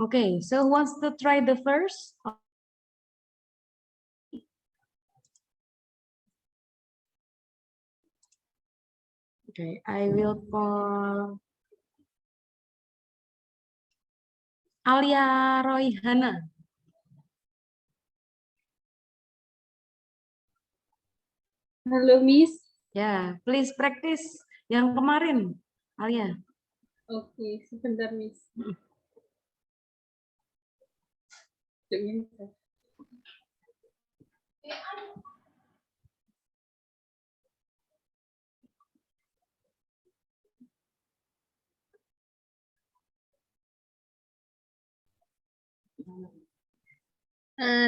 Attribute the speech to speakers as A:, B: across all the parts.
A: Okay, so who wants to try the first? Okay, I will call Alia Royhana.
B: Halo, Miss.
A: Ya, please practice yang kemarin, Alia.
B: Oke, sebentar, Miss.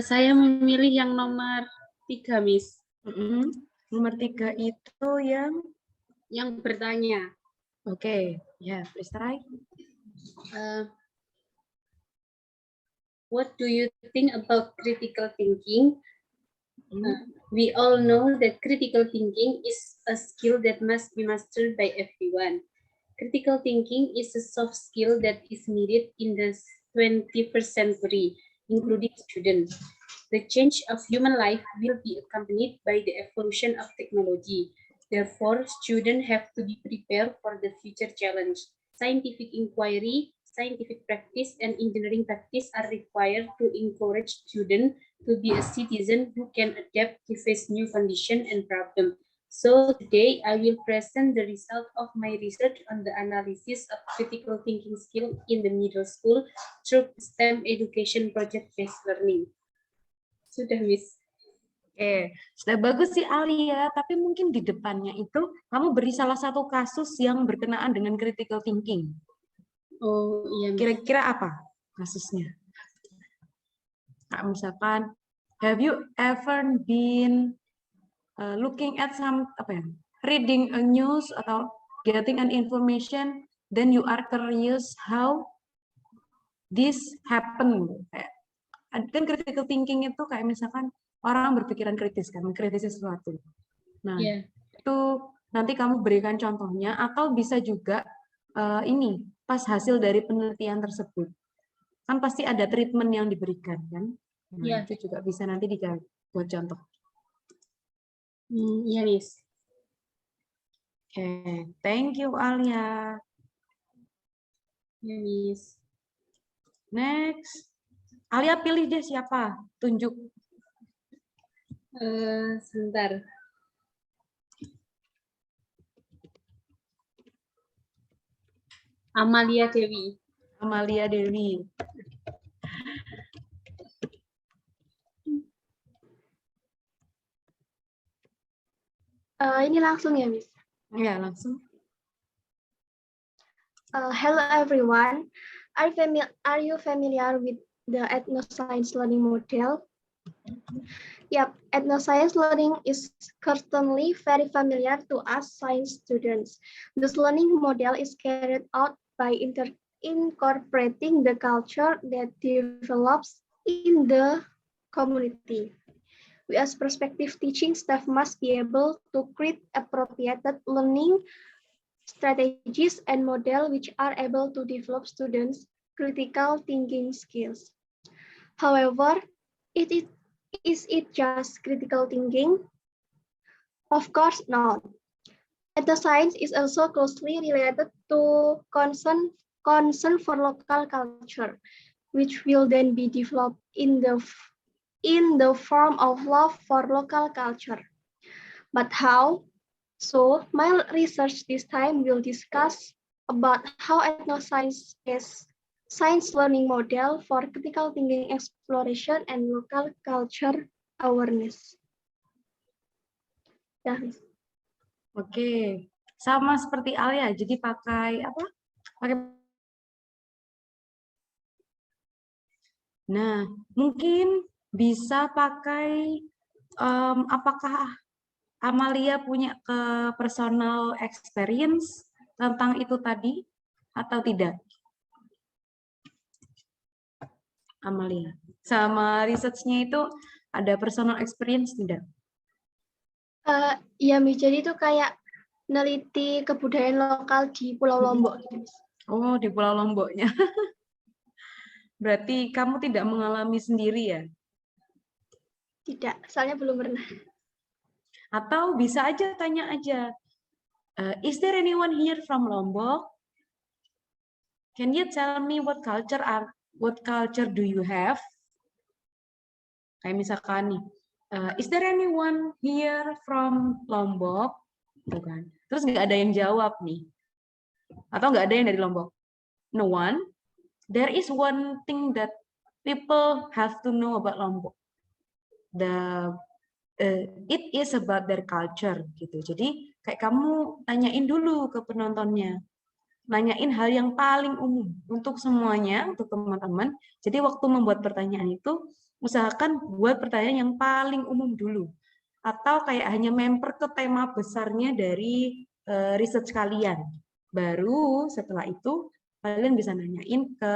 B: Saya memilih yang nomor 3, Miss.
A: Nomor 3 itu
B: yang bertanya.
A: Oke, ya, please try.
B: What do you think about critical thinking? We all know that critical thinking is a skill that must be mastered by everyone. Critical thinking is a soft skill that is needed in the 21st century, including students. The change of human life will be accompanied by the evolution of technology. Therefore, students have to be prepared for the future challenge. Scientific inquiry, scientific practice, and engineering practice are required to encourage students to be a citizen who can adapt to face new conditions and problems. So today I will present the result of my research on the analysis of critical thinking skill in the middle school through STEM education project-based learning. Sudah, Miss.
A: Oke, sudah bagus sih Alia, tapi mungkin di depannya itu kamu beri salah satu kasus yang berkenaan dengan critical thinking.
B: Oh iya.
A: Kira-kira apa kasusnya? Nah, misalkan, have you ever been looking at reading a news atau getting an information, then you are curious how this happen. Kan critical thinking itu kayak misalkan orang berpikiran kritis kan, mengkritisi sesuatu. Nah, itu nanti kamu berikan contohnya, atau bisa juga ini pas hasil dari penelitian tersebut. Kan pasti ada treatment yang diberikan kan. Nah, itu juga bisa nanti buat contoh.
B: Iya, Miss.
A: Oke, thank you Alia.
B: Iya, Miss.
A: Next. Alia pilih deh siapa, tunjuk.
B: Sebentar. Amalia Dewi.
A: Amalia Dewi.
C: Ini langsung ya, Miss?
A: Ya, langsung.
C: Hello everyone. Are you familiar with the ethnoscience learning model? Yep, ethnoscience learning is certainly very familiar to us science students. This learning model is carried out by incorporating the culture that develops in the community. We as prospective teaching staff must be able to create appropriate learning strategies and models which are able to develop students' critical thinking skills. However, is it just critical thinking? Of course not. Ethnoscience is also closely related to concern for local culture, which will then be developed in the form of love for local culture. But how? So my research this time will discuss about how ethnoscience is science learning model for critical thinking exploration and local culture awareness. Ya.
A: Oke, sama seperti Alia, jadi pakai apa? Nah, mungkin bisa pakai apakah Amalia punya personal experience tentang itu tadi atau tidak? Amalia, sama research-nya itu ada personal experience tidak?
C: Iya, Miss. Jadi itu kayak neliti kebudayaan lokal di Pulau Lombok.
A: Oh, di Pulau Lomboknya. Berarti kamu tidak mengalami sendiri ya?
C: Tidak, soalnya belum pernah.
A: Atau bisa aja tanya aja, is there anyone here from Lombok? Can you tell me what culture do you have? Kayak misalkan nih, is there anyone here from Lombok? Tuh kan. Terus nggak ada yang jawab nih. Atau nggak ada yang dari Lombok. No one. There is one thing that people have to know about Lombok. It is about their culture gitu. Jadi kayak kamu tanyain dulu ke penontonnya. Nanyain hal yang paling umum untuk semuanya, untuk teman-teman. Jadi waktu membuat pertanyaan itu, usahakan buat pertanyaan yang paling umum dulu. Atau kayak hanya memper ke tema besarnya dari research kalian. Baru setelah itu, kalian bisa nanyain ke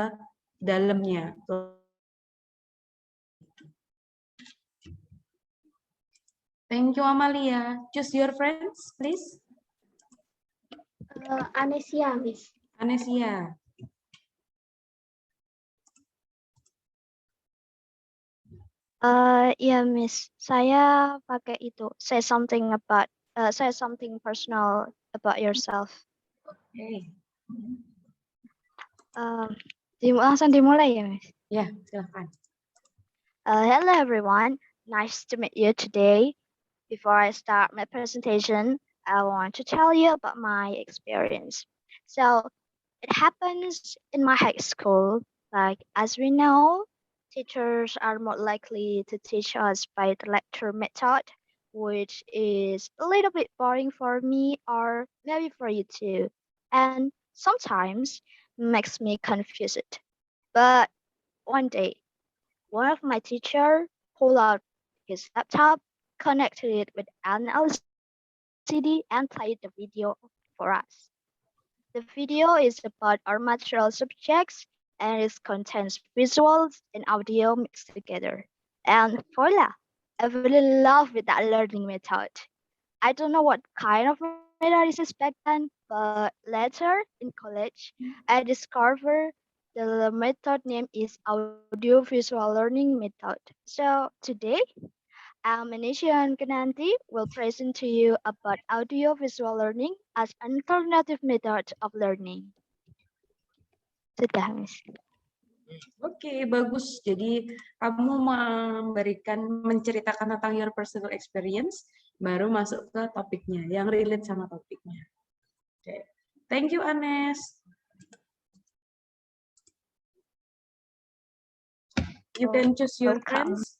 A: dalamnya. Thank you, Amalia. Choose your friends, please.
C: Anesia, Miss.
A: Anesia.
D: Yeah, Miss. Saya pakai itu. Say something personal about yourself.
A: Okay.
D: Langsung dimulai ya, Miss.
A: Ya, silakan.
D: Hello, everyone. Nice to meet you today. Before I start my presentation, I want to tell you about my experience. So, it happens in my high school. Like, as we know, teachers are more likely to teach us by the lecture method, which is a little bit boring for me or maybe for you too, and sometimes makes me confused. But one day, one of my teacher pulled out his laptop, connected it with an LCD, and played the video for us. The video is about our material subjects and it contains visuals and audio mixed together. And voila, I really love that learning method. I don't know what kind of method is this back then, but later in college, I discovered the method name is audio-visual learning method. So today, Manisha Kananti will present to you about audio-visual learning as an alternative method of learning. Sudah, Miss.
A: Oke, bagus. Jadi kamu menceritakan tentang your personal experience, baru masuk ke topiknya, yang relate sama topiknya. Oke. Thank you, Anes. You can choose your
D: Welcome.
A: friends.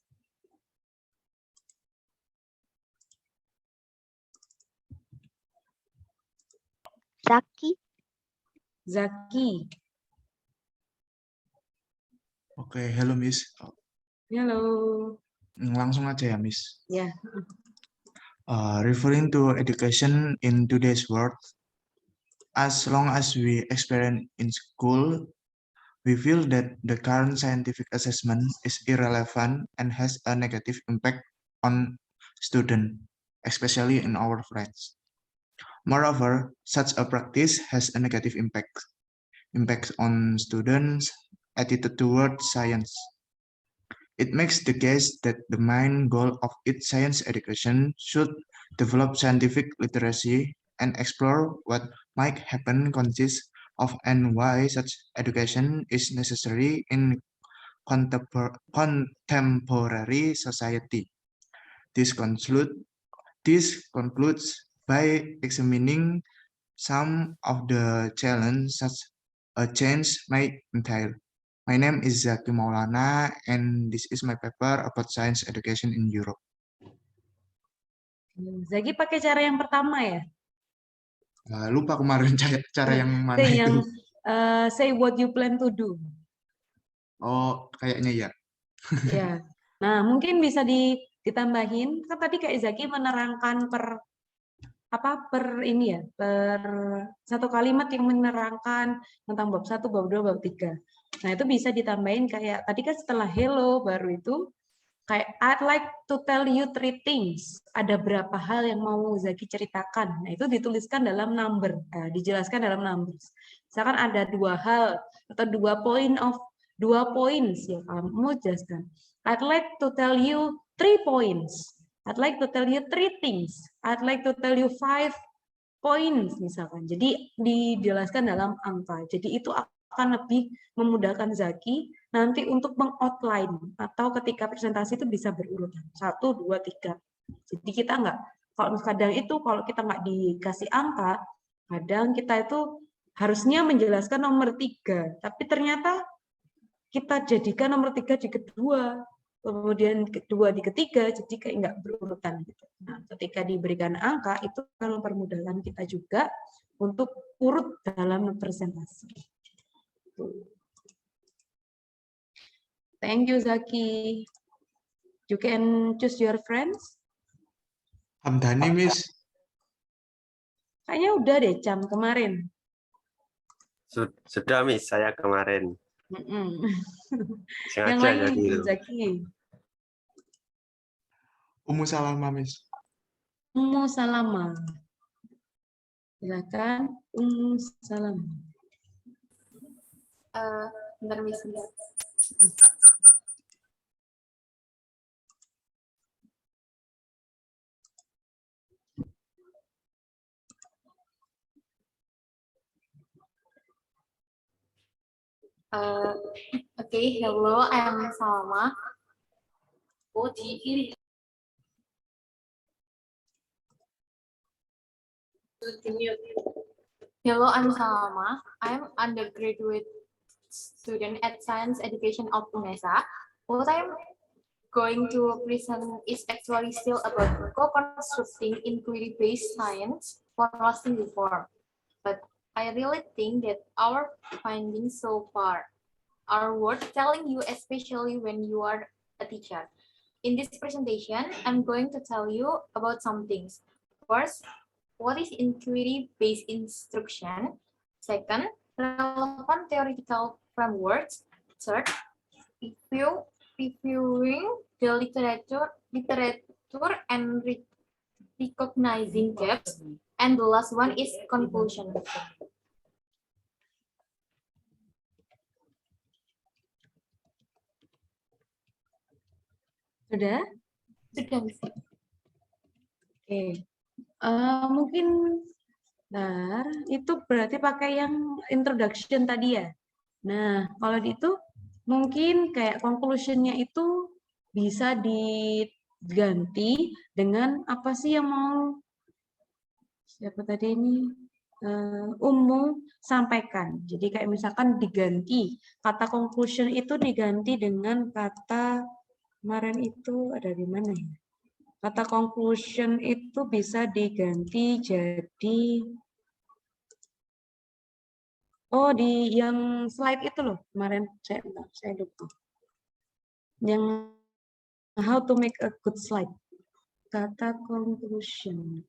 A: Zaki.
E: Oke, hello Miss.
A: Halo.
E: Langsung aja ya Miss.
A: Ya.
E: Referring to education in today's world, as long as we experience in school, we feel that the current scientific assessment is irrelevant and has a negative impact on students, especially in our friends. Moreover, such a practice has a negative impact on students' attitude towards science. It makes the case that the main goal of its science education should develop scientific literacy and explore what might happen consists of and why such education is necessary in contemporary society. This concludes by examining some of the challenges such a change might entail. My name is Zaki Maulana, and this is my paper about science education in Europe.
A: Zaki pakai cara yang pertama ya?
E: Lupa kemarin cara yang mana
A: Yang,
E: itu.
A: say what you plan to do.
E: Oh, kayaknya ya.
A: Ya. Nah, mungkin bisa ditambahin. Kan tadi kayak Zaki menerangkan per ini ya, per satu kalimat yang menerangkan tentang bab 1, bab 2, bab 3. Nah, itu bisa ditambahin kayak tadi kan setelah hello baru itu kayak I'd like to tell you 3 things. Ada berapa hal yang mau Zaki ceritakan. Nah, itu dituliskan dalam number, dijelaskan dalam numbers. Misalkan ada 2 hal atau 2 point of 2 points ya kamu jelaskan. I'd like to tell you 3 points. I'd like to tell you 3 things. I'd like to tell you 5 points misalkan. Jadi dijelaskan dalam angka. Jadi itu akan lebih memudahkan Zaki nanti untuk mengoutline atau ketika presentasi itu bisa berurutan 1, 2, 3. Jadi kita nggak, kalau kadang itu kalau kita nggak dikasih angka, kadang kita itu harusnya menjelaskan nomor 3, tapi ternyata kita jadikan nomor 3 di kedua, kemudian kedua di ketiga, jadi kayak nggak berurutan gitu. Nah, ketika diberikan angka itu akan mempermudahkan kita juga untuk urut dalam presentasi. Thank you, Zaki. You can choose your friends.
E: Hamdani, Miss.
A: Kayaknya udah deh Cam kemarin.
F: Sudah, Miss, saya kemarin.
A: Yang
F: Sengaja
A: lain
F: jadi itu.
A: Zaki.
E: Ummu Salama, Miss.
A: Ummu Salama. Silakan Ummu Salama.
C: Bentar, Miss. Okay, hello, I'm Salma. Hello, I'm Salma. I'm undergraduate student at Science Education of UNESA. What I'm going to present is actually still about co-constructing inquiry-based science for lasting reform. But I really think that our findings so far are worth telling you, especially when you are a teacher. In this presentation, I'm going to tell you about some things. First, what is inquiry-based instruction? Second, relevant theoretical frameworks. Third, reviewing the literature and recognizing gaps. And the last one is conclusion.
A: Sudah?
C: Sudah, Miss.
A: Oke. Mungkin bentar, itu berarti pakai yang introduction tadi ya. Nah, kalau itu mungkin kayak conclusion-nya itu bisa diganti dengan apa sih yang mau siapa tadi ini Ummu sampaikan. Jadi kayak misalkan diganti kata conclusion itu diganti dengan kata kemarin itu ada di mana ya? Kata conclusion itu bisa diganti jadi di yang slide itu loh kemarin saya lupa. Yang how to make a good slide. Kata conclusion.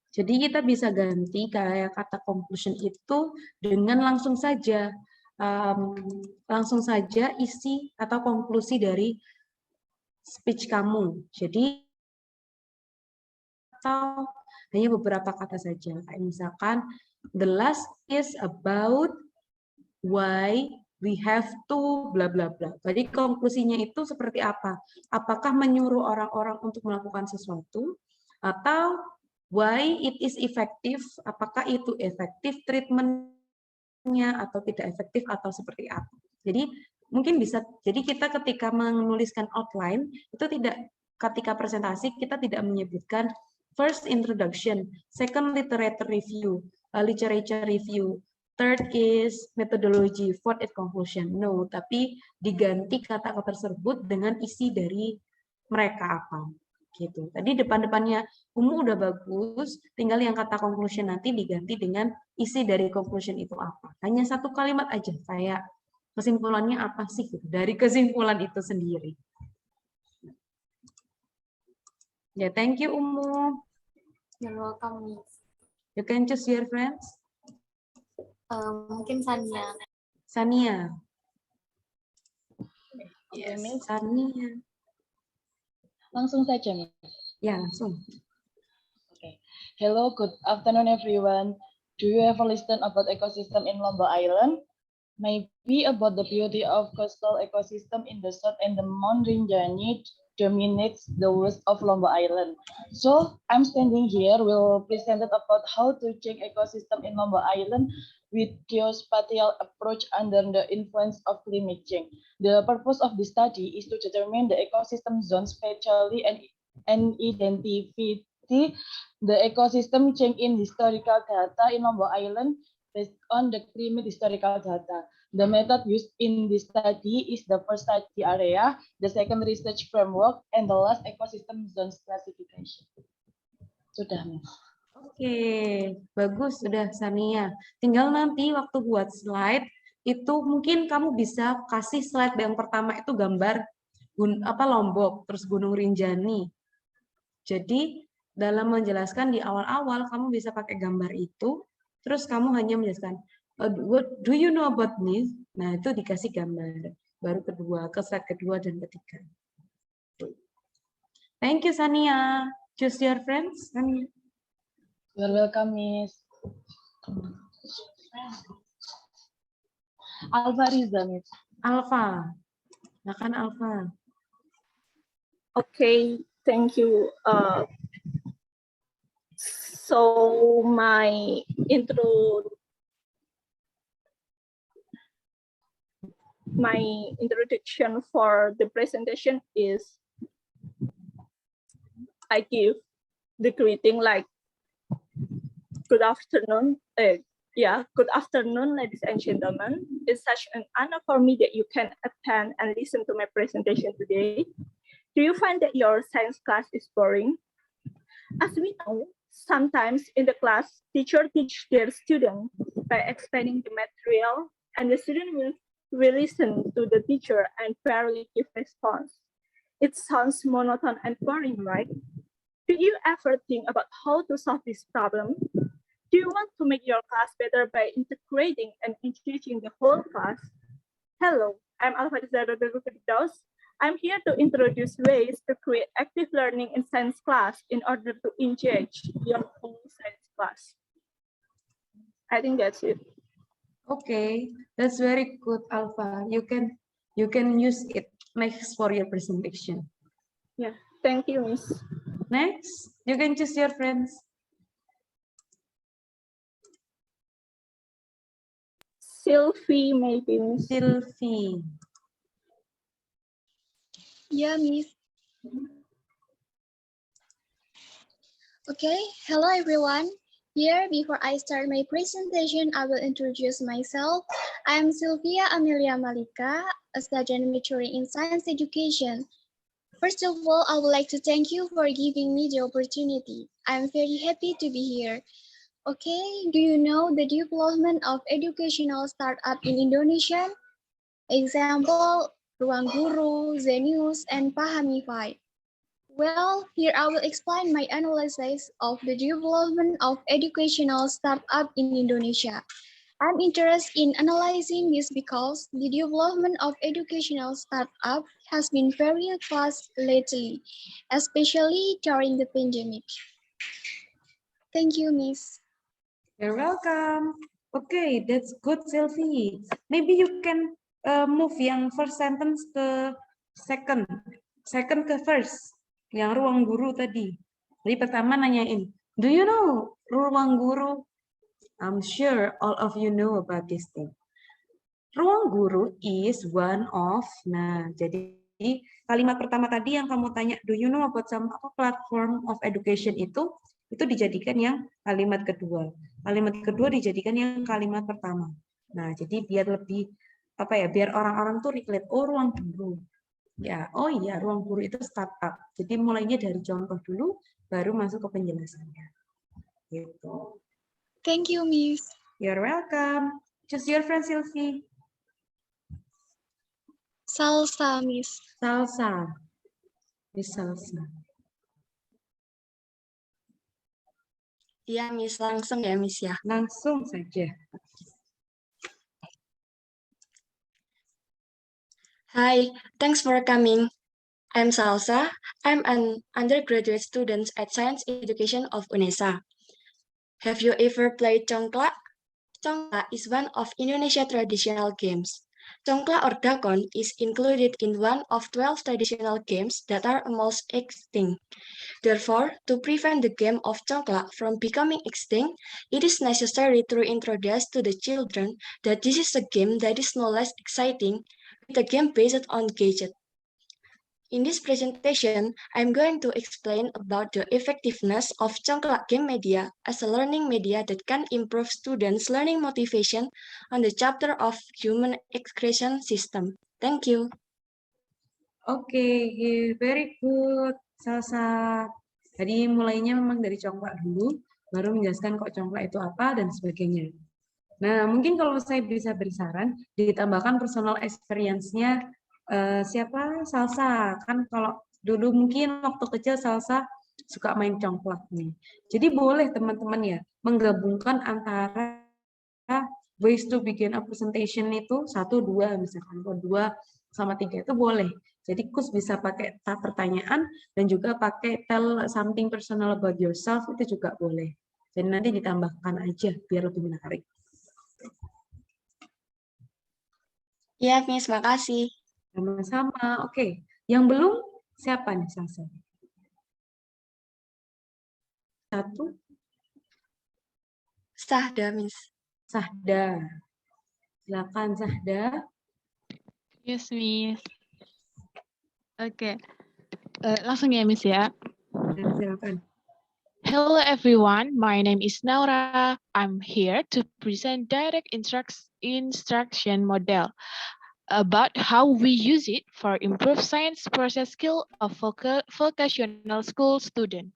A: Jadi kita bisa ganti kayak kata conclusion itu dengan langsung saja isi atau konklusi dari speech kamu. Jadi atau hanya beberapa kata saja. Kayak misalkan the last is about why we have to bla bla bla. Jadi konklusinya itu seperti apa? Apakah menyuruh orang-orang untuk melakukan sesuatu atau why it is effective? Apakah itu efektif treatmentnya atau tidak efektif atau seperti apa? Jadi mungkin bisa. Jadi kita ketika menuliskan outline itu tidak ketika presentasi kita tidak menyebutkan first introduction, second literature review, third is methodology, fourth is conclusion. No, tapi diganti kata tersebut dengan isi dari mereka apa. Gitu. Tadi depan-depannya Ummu udah bagus, tinggal yang kata conclusion nanti diganti dengan isi dari conclusion itu apa. Hanya satu kalimat aja, kayak kesimpulannya apa sih gitu, dari kesimpulan itu sendiri. Ya, thank you Ummu.
C: You're welcome, Miss.
A: You can choose your friends.
C: Mungkin Sania.
A: Sania.
G: Yes.
A: Sania.
G: Langsung saja, Miss.
A: Ya, langsung.
G: Oke.
F: Hello, good afternoon, everyone. Do you ever listen about ecosystem in Lombok Island? Maybe about the beauty of coastal ecosystem in the south and the Mount Rinjani dominates the west of Lombok Island. So I'm standing here will present about how to change ecosystem in Lombok Island with geospatial approach under the influence of climate change. The purpose of this study is to determine the ecosystem zones spatially and identify the ecosystem change in historical data in Lombok Island based on the climate historical data. The method used in this study is the first study area, the second research framework, and the last ecosystem zones classification. Sudah, Miss.
A: Oke, bagus sudah Sania. Tinggal nanti waktu buat slide itu mungkin kamu bisa kasih slide yang pertama itu gambar Lombok, terus Gunung Rinjani. Jadi dalam menjelaskan di awal-awal kamu bisa pakai gambar itu, terus kamu hanya menjelaskan what do you know about this? Nah, itu dikasih gambar. Baru ke slide kedua dan ketiga. Thank you Sania. Choose your friends. Sania.
F: You're welcome, Miss. Alfa Riza, Miss.
A: Alfa. Silakan Alfa.
G: Okay, thank you. So my introduction for the presentation is I give the greeting like good afternoon. Good afternoon, ladies and gentlemen. It's such an honor for me that you can attend and listen to my presentation today. Do you find that your science class is boring? As we know, sometimes in the class, teachers teach their students by explaining the material, and the student will listen to the teacher and barely give response. It sounds monotone and boring, right? Do you ever think about how to solve this problem? Do you want to make your class better by integrating and engaging the whole class? Hello, I'm Alfa Riza. I'm here to introduce ways to create active learning in science class in order to engage your whole science class. I think that's it.
A: Okay, that's very good, Alpha. You can use it next for your presentation.
G: Yeah, thank you, Miss.
A: Next, you can choose your friends.
G: Sylvie, maybe, Miss.
A: Sylvie.
C: Yeah, Miss. Okay, hello everyone. Here, before I start my presentation, I will introduce myself. I am Sylvia Amelia Malika, a student maturing in science education. First of all, I would like to thank you for giving me the opportunity. I am very happy to be here. Okay, do you know the development of educational startup in Indonesia? Example, Ruang Guru, Zenius, and Pahamify. Well, here I will explain my analysis of the development of educational startup in Indonesia. I'm interested in analyzing this because the development of educational startup has been very fast lately, especially during the pandemic. Thank you, Miss.
A: You're welcome. Okay, that's good, Sylvie. Maybe you can move yang first sentence ke second ke first, yang Ruang Guru tadi. Jadi pertama nanyain, do you know Ruang Guru? I'm sure all of you know about this thing. Ruang Guru is one of, nah jadi kalimat pertama tadi yang kamu tanya, do you know about some platform of education itu dijadikan yang kalimat kedua. Kalimat kedua dijadikan yang kalimat pertama. Nah, jadi biar lebih biar orang-orang tuh relate, oh Ruang Guru. Ya, oh iya Ruang Guru itu startup. Jadi mulainya dari contoh dulu baru masuk ke penjelasannya. Gitu.
C: Thank you, Miss.
A: You're welcome. Choose your friend, Sylvie.
C: Salsa, Miss.
A: Salsa. Miss Salsa.
H: Iya, Miss, langsung ya, Miss ya.
A: Langsung saja.
H: Hi, thanks for coming. I'm Salsa. I'm an undergraduate student at Science Education of UNESA. Have you ever played congklak? Congklak is one of Indonesia traditional games. Congklak or dakon is included in one of 12 traditional games that are almost extinct. Therefore, to prevent the game of congklak from becoming extinct, it is necessary to introduce to the children that this is a game that is no less exciting, with a game based on gadget. In this presentation, I'm going to explain about the effectiveness of congklak game media as a learning media that can improve students' learning motivation on the chapter of human expression system. Thank you.
A: Oke, very good, Salsa. Tadi mulainya memang dari congklak dulu, baru menjelaskan kok congklak itu apa dan sebagainya. Nah, mungkin kalau saya bisa beri saran, ditambahkan personal experience-nya siapa? Salsa. Kan kalau dulu mungkin waktu kecil Salsa suka main congklak nih. Jadi boleh teman-teman ya menggabungkan antara ways to begin a presentation itu 1, 2 misalkan, atau 2 sama 3 itu boleh. Jadi Kus bisa pakai pertanyaan dan juga pakai tell something personal about yourself itu juga boleh. Jadi nanti ditambahkan aja biar lebih menarik.
H: Ya, Miss, makasih.
A: Sama-sama. Oke, yang belum siapa nih Salsa? 1.
H: Sahda, Miss.
A: Sahda. Silakan Sahda.
I: Yes, Miss. Oke. Langsung ya, Miss ya.
A: Silakan.
I: Hello, everyone. My name is Naura. I'm here to present direct instruction model about how we use it for improved science process skill of vocational school student.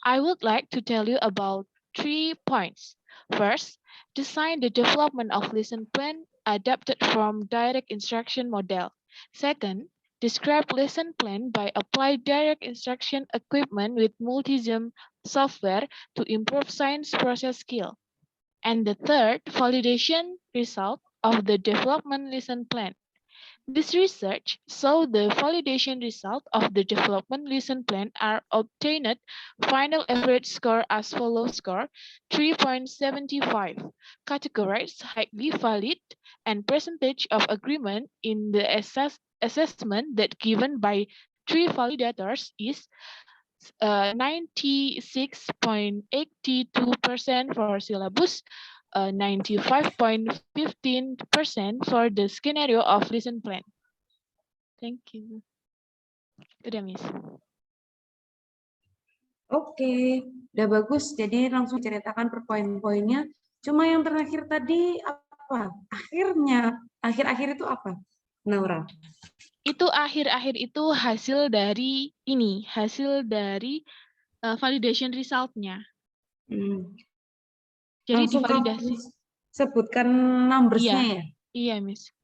I: I would like to tell you about 3 points. First, design the development of lesson plan adapted from direct instruction model. Second, describe lesson plan by apply direct instruction equipment with Multisim software to improve science process skill. And the third, validation result of the development lesson plan. This research saw the validation result of the development lesson plan are obtained final average score as follows score 3.75, categorized highly valid, and percentage of agreement in the assessment that given by 3 validators is 96.82% for syllabus, 95.15% for the scenario of lesson plan. Thank you. Udah, Miss.
A: Oke, udah bagus. Jadi langsung ceritakan per poin-poinnya. Cuma yang terakhir tadi apa? Akhir-akhir itu apa, Naura?
I: Itu akhir-akhir itu hasil dari validation result-nya. Jadi
A: Langsung
I: divalidasi.
A: kamu sebutkan numbers-nya ya?
I: Iya, Miss.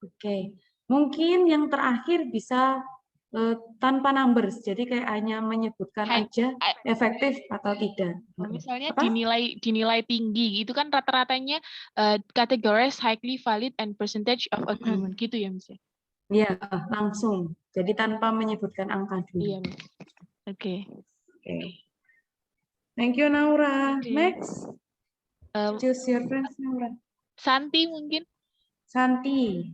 A: Oke, mungkin yang terakhir bisa tanpa numbers, jadi kayak hanya menyebutkan aja efektif atau tidak.
I: Misalnya dinilai tinggi, itu kan rata-ratanya categories highly valid and percentage of agreement gitu ya, Miss?
A: Iya, langsung. Jadi tanpa menyebutkan angka dulu.
I: Iya, Miss. Oke.
A: Thank you, Naura.
I: Okay.
A: Next. Choose your friends, Naura.
I: Santi mungkin?
A: Santi.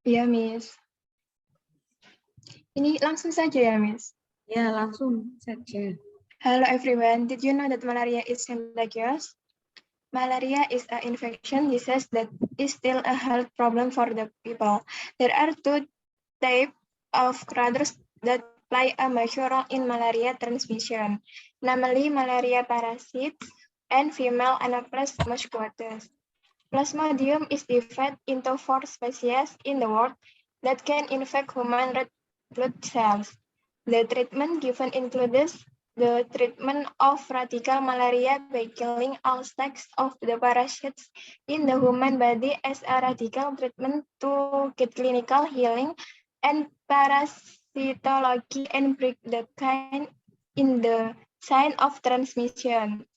C: Iya, Miss. Ini langsung saja ya, Miss?
A: Ya, langsung saja.
C: Hello, everyone. Did you know that malaria is contagious? Malaria is an infection disease that is still a health problem for the people. There are 2 types of cancers that play a major role in malaria transmission, namely malaria parasites and female Anopheles mosquitoes. Plasmodium is divided into 4 species in the world that can infect human red blood cells. The treatment given includes the treatment of radical malaria by killing all stacks of the parasites in the human body as a radical treatment to get clinical healing and parasitology and break the chain in the chain of transmission.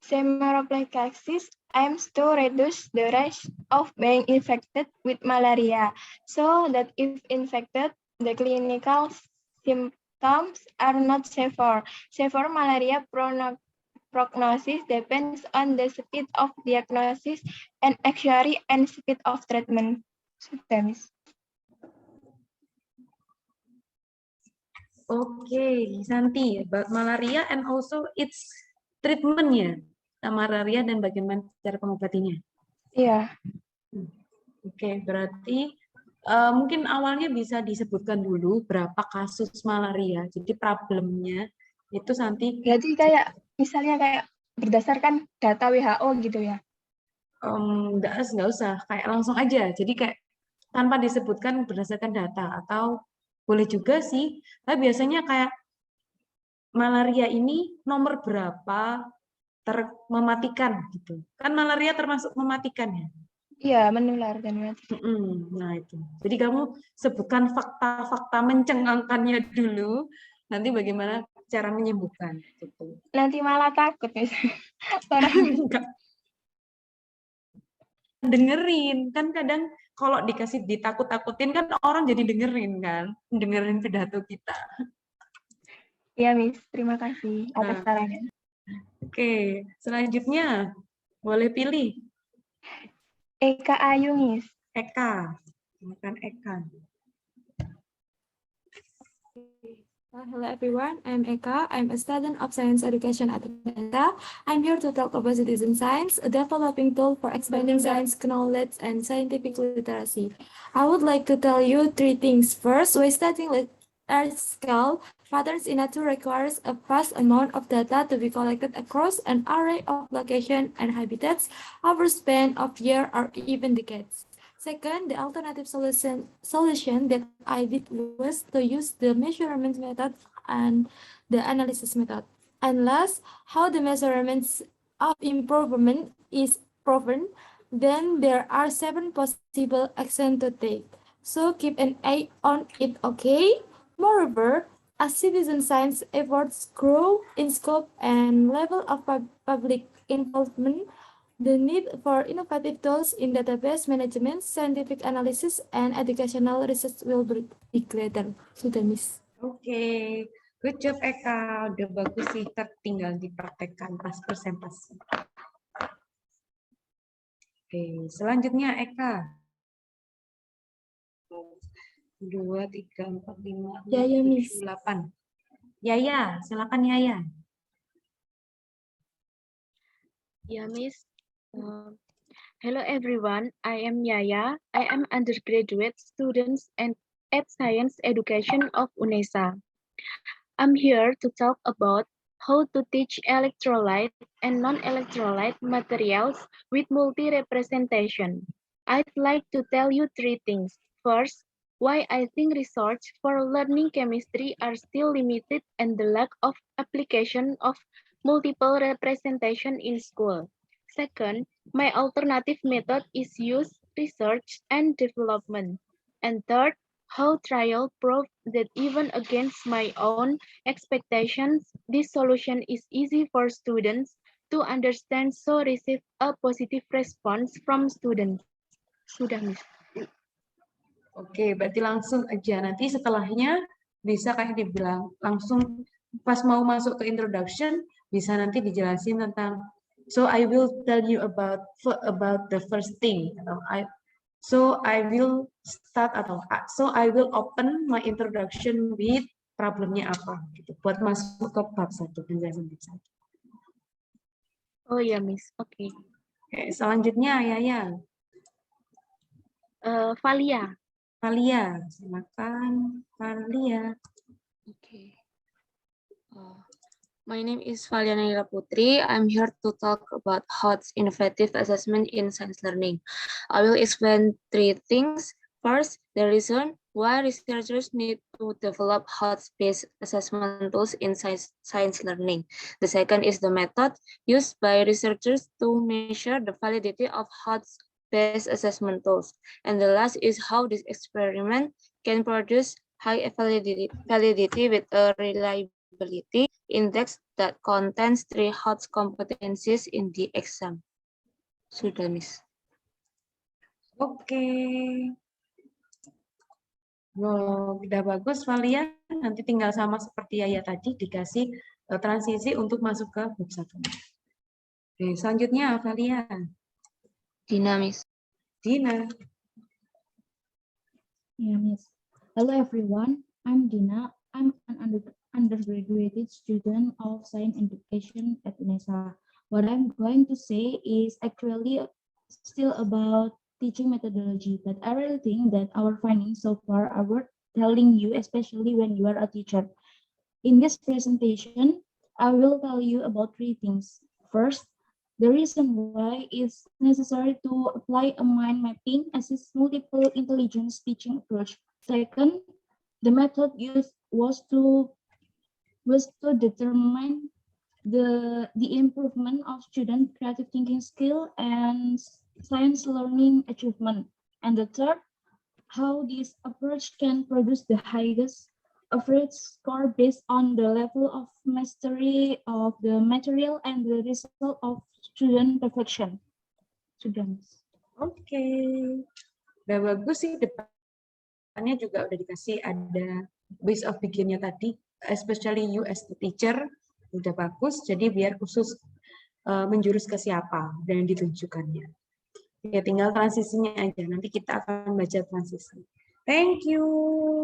C: Semeroplasmosis aims to reduce the risk of being infected with malaria, so that if infected, the clinical symptoms symptoms are not severe. Severe malaria prognosis depends on the speed of diagnosis and actuary and speed of treatment. Sudah, Miss.
A: Okay, Santi, about malaria and also its treatment-nya, malaria dan bagaimana cara pengobatinya.
C: Iya.
A: Oke, berarti mungkin awalnya bisa disebutkan dulu berapa kasus malaria. Jadi problemnya itu Santi.
C: Berarti kayak misalnya kayak berdasarkan data WHO gitu ya?
A: Nggak usah, kayak langsung aja. Jadi kayak tanpa disebutkan berdasarkan data atau boleh juga sih. Tapi biasanya kayak malaria ini nomor berapa mematikan gitu. Kan malaria termasuk mematikan ya.
C: Iya, menular dan mati.
A: Nah itu. Jadi kamu sebutkan fakta-fakta mencengangkannya dulu. Nanti bagaimana cara menyembuhkan. Gitu.
C: Nanti malah takut misalnya.
A: Dengerin kan kadang kalau dikasih ditakut-takutin kan orang jadi dengerin kan, dengerin pidato kita.
C: Iya, Miss. Terima kasih atas sarannya.
A: Oke, selanjutnya boleh pilih.
C: Eka Ayu, Miss.
A: Eka, silakan Eka.
J: Hello everyone, I'm Eka. I'm a student of science education at UNESA. I'm here to talk about citizen science, a developing tool for expanding science knowledge and scientific literacy. I would like to tell you three things. First, when studying large-scale patterns in nature requires a vast amount of data to be collected across an array of locations and habitats over a span of years or even decades. Second, the alternative solution that I did was to use the measurement method and the analysis method. And last, how the measurements of improvement is proven, then there are 7 possible actions to take. So keep an eye on it, okay? Moreover, as citizen science efforts grow in scope and level of public involvement, the need for innovative tools in database management, scientific analysis, and educational research will be greater. Sudah, Miss.
A: Oke, good job Eka. Udah bagus sih, tinggal dipraktekkan pas presentasi. Oke, selanjutnya Eka. 2, 3, 4, 5, 6, 7, 8. Yaya, silakan Yaya.
K: Yeah, Miss. Hello everyone, I am Yaya. I am undergraduate student at Science Education of UNESA. I'm here to talk about how to teach electrolyte and non-electrolyte materials with multi-representation. I'd like to tell you three things. First, why I think research for learning chemistry are still limited and the lack of application of multiple representation in school. Second, my alternative method is use research and development. And third, how trial proved that even against my own expectations, this solution is easy for students to understand, so receive a positive response from students. Sudah, Miss.
A: Oke, berarti langsung aja. Nanti setelahnya bisa kayak dibilang langsung pas mau masuk ke introduction, bisa nanti dijelasin tentang so I will tell you about the first thing. So I will start so I will open my introduction with problemnya apa gitu buat masuk ke bab 1 penjelasan bab 1.
K: Oh ya, Miss. Oke.
A: Oke, selanjutnya Yaya.
K: Valia.
A: Valia, silakan Valia.
H: Okay. My name is Valia Naila Putri. I'm here to talk about HOTS innovative assessment in science learning. I will explain three things. First, the reason why researchers need to develop HOTS-based assessment tools in science learning. The second is the method used by researchers to measure the validity of HOTS-based assessment tools. And the last is how this experiment can produce high validity with a reliability index that contains 3 HOTS competencies in the exam. Sudah, Miss.
A: Oke. Wow, udah bagus Valia. Nanti tinggal sama seperti Yaya tadi dikasih transisi untuk masuk ke bab 1. Oke, selanjutnya Valia.
L: Dina, Miss.
A: Dina.
M: Yeah, Miss. Hello, everyone. I'm Dina. I'm an undergraduate student of science education at UNESA. What I'm going to say is actually still about teaching methodology, but I really think that our findings so far are worth telling you, especially when you are a teacher. In this presentation, I will tell you about 3 things. First, the reason why it's necessary to apply a mind mapping as a multiple intelligence teaching approach. Second, the method used was to determine the improvement of student creative thinking skill and science learning achievement. And the third, how this approach can produce the highest average score based on the level of mastery of the material and the result of student reflection. Students.
A: Oke. Udah bagus sih, depannya juga udah dikasih ada base of begin-nya tadi, especially you as the teacher, udah bagus, jadi biar khusus menjurus ke siapa dan ditunjukkannya. Ya, tinggal transisinya aja, nanti kita akan baca transisi. Thank you,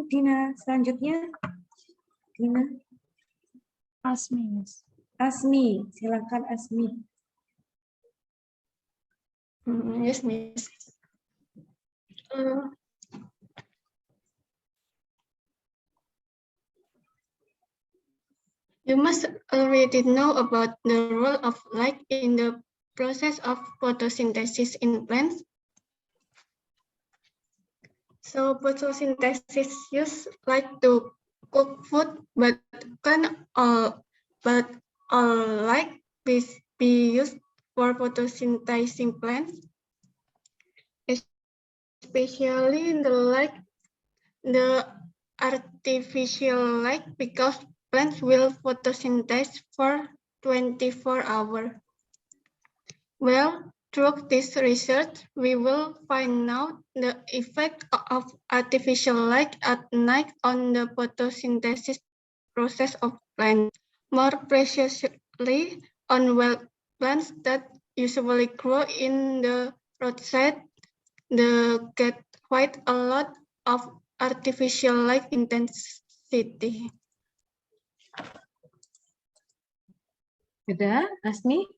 A: Dina. Selanjutnya, Dina.
M: Asmi, Miss.
A: Asmi, silakan Asmi.
L: Yes, Miss. You must already know about the role of light in the process of photosynthesis in plants. So photosynthesis use light to cook food, but can all light be used for photosynthesizing plants? Especially the artificial light, because plants will photosynthesize for 24 hours. Well, through this research, we will find out the effect of artificial light at night on the photosynthesis process of plants, more precisely on wild plants that usually grow in the roadside. They get quite a lot of artificial light intensity.
A: Sudah, Asmi?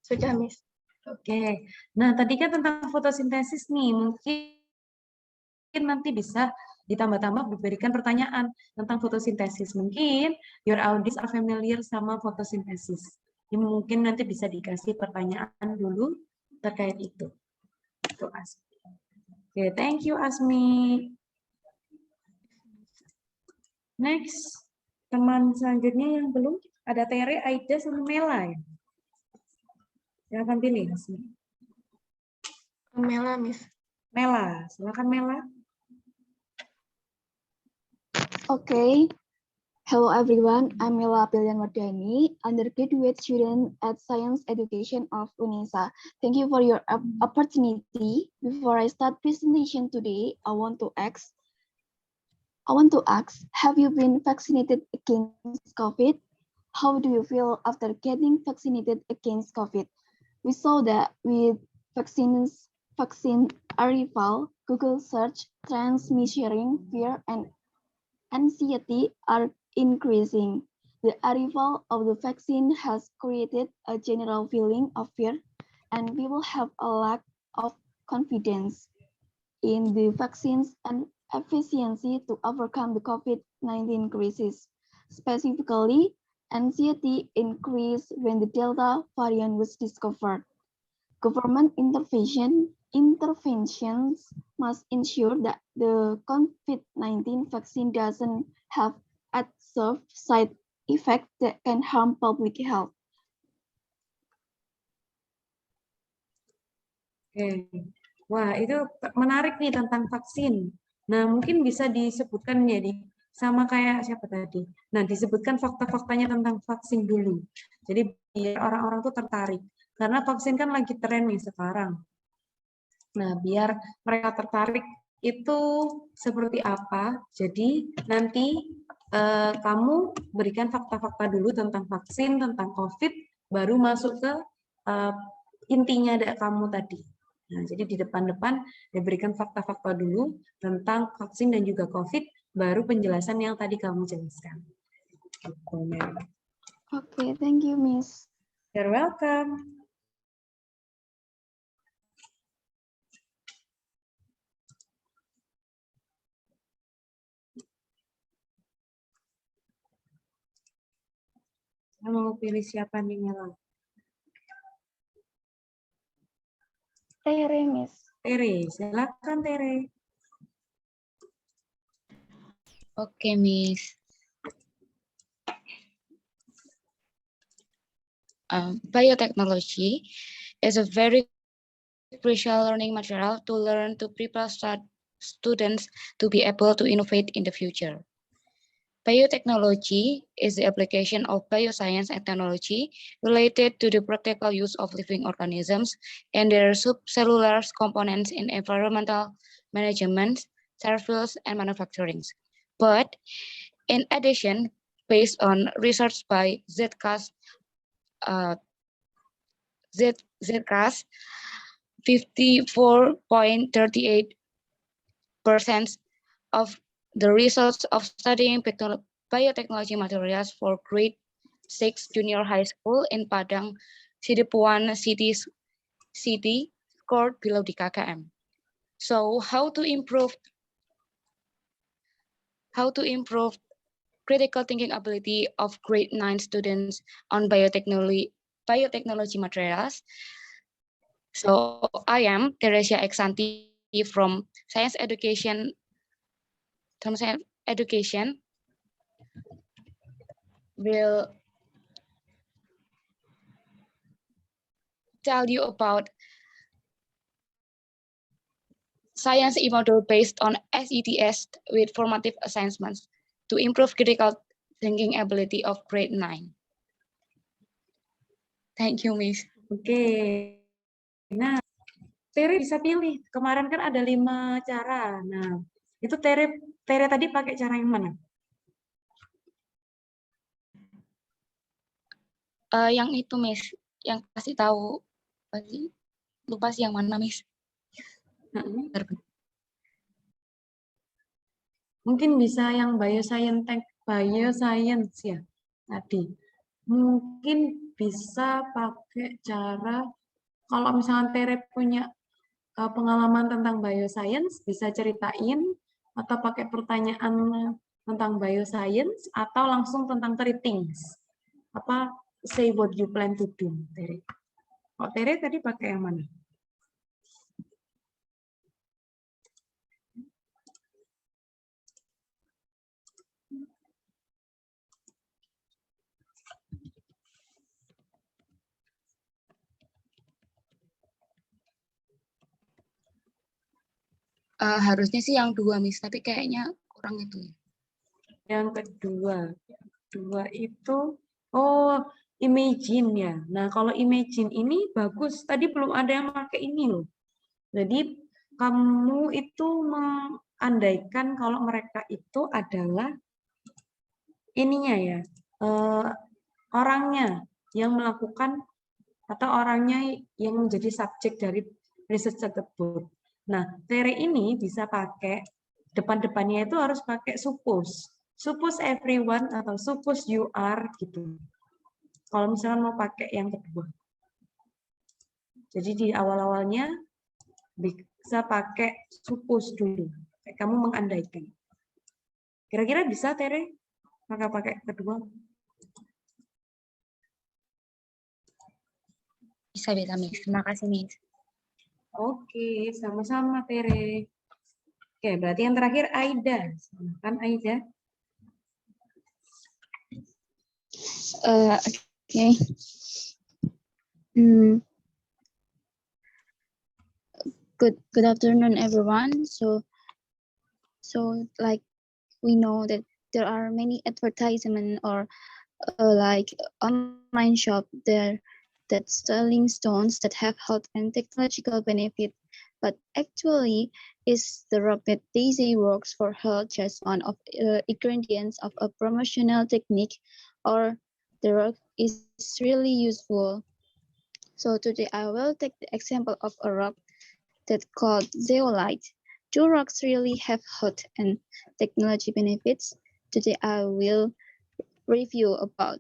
L: Sudah, Miss.
A: Oke. Nah, tadi kan tentang fotosintesis nih. Mungkin nanti bisa ditambah-tambah diberikan pertanyaan tentang fotosintesis. Mungkin your audience are familiar sama fotosintesis. Mungkin nanti bisa dikasih pertanyaan dulu terkait itu. Itu Asmi. Oke, thank you Asmi. Next, teman selanjutnya yang belum ada Tere, Aida, sama Mela ya. Silakan pilih Asmi.
L: Mela, Miss.
A: Mela, silakan Mela.
N: Okay. Hello everyone, I'm Mela Pilian Wardani, undergraduate student at Science Education of UNESA. Thank you for your opportunity. Before I start presentation today, I want to ask, have you been vaccinated against COVID? How do you feel after getting vaccinated against COVID? We saw that with vaccine arrival, Google search trends measuring fear and anxiety are increasing. The arrival of the vaccine has created a general feeling of fear, and people have a lack of confidence in the vaccines and efficiency to overcome the COVID-19 crisis. Specifically, anxiety increased when the Delta variant was discovered. Government interventions must ensure that the COVID-19 vaccine doesn't have adverse side effects that can harm public health.
A: Oke. Wah, itu menarik nih tentang vaksin. Nah, mungkin bisa disebutkan jadi sama kayak siapa tadi. Nah, disebutkan fakta-faktanya tentang vaksin dulu. Jadi biar orang-orang tuh tertarik. Karena vaksin kan lagi tren nih sekarang. Nah, biar mereka tertarik itu seperti apa. Jadi nanti kamu berikan fakta-fakta dulu tentang vaksin, tentang COVID, baru masuk ke intinya kamu tadi. Nah, jadi di depan-depan diberikan fakta-fakta dulu tentang vaksin dan juga COVID, baru penjelasan yang tadi kamu jelaskan.
N: Okay, thank you, Miss.
A: You're welcome. Saya mau pilih siapa nih, Mela?
N: Tere, Miss.
A: Tere, silakan Tere.
O: Oke, Miss. Biotechnology is a very crucial learning material to learn to prepare students to be able to innovate in the future. Biotechnology is the application of bioscience and technology related to the practical use of living organisms and their subcellular components in environmental management, services, and manufacturing. But in addition, based on research by ZCAS, ZCAS 54.38% of the results of studying biotechnology materials for grade 6 junior high school in Padang, Sidipuan City scored below the KKM. So how to improve critical thinking ability of grade 9 students on biotechnology materials? So I am Teresia Exanti from Science Education will tell you about science e-model based on SETS with formative assessments to improve critical thinking ability of grade 9. Thank you, Miss.
A: Oke. Nah, Tere bisa pilih. Kemarin kan ada 5 cara. Nah, itu Tere tadi pakai cara yang mana?
O: Yang itu, Miss. Yang kasih tahu. Lupa sih yang mana, Miss.
A: Mungkin bisa yang bioscience ya tadi. Mungkin bisa pakai cara, kalau misalnya Tere punya pengalaman tentang bioscience, bisa ceritain atau pakai pertanyaan tentang bioscience atau langsung tentang 3 things. Apa say what you plan to do, Tere. Kok Tere tadi pakai yang mana?
O: Harusnya sih yang 2, Miss, tapi kayaknya kurang itu.
A: Yang kedua itu, imagine ya. Nah, kalau imagine ini bagus. Tadi belum ada yang pakai ini loh. Jadi, kamu itu mengandaikan kalau mereka itu adalah ininya ya, orangnya yang melakukan atau orangnya yang menjadi subjek dari riset tersebut. Nah, Tere ini bisa pakai depan-depannya itu harus pakai suppose. Suppose everyone atau suppose you are gitu. Kalau misalnya mau pakai yang kedua. Jadi di awal-awalnya bisa pakai suppose dulu. Kamu mengandaikan. Kira-kira bisa, Tere? Maka pakai kedua.
O: Bisa, Miss. Terima kasih, Miss.
A: Oke, sama-sama, Tere. Oke, berarti yang terakhir Aida. Silakan, Aida.
N: Okay. Good afternoon, everyone. So like we know that there are many advertisements or like online shop there that selling stones that have health and technological benefit. but actually is the rug that Daisy works for her just one of the ingredients of a promotional technique, or the rug is really useful. So today I will take the example of a rug that's called zeolite. Do rugs really have health and technology benefits? Today I will review about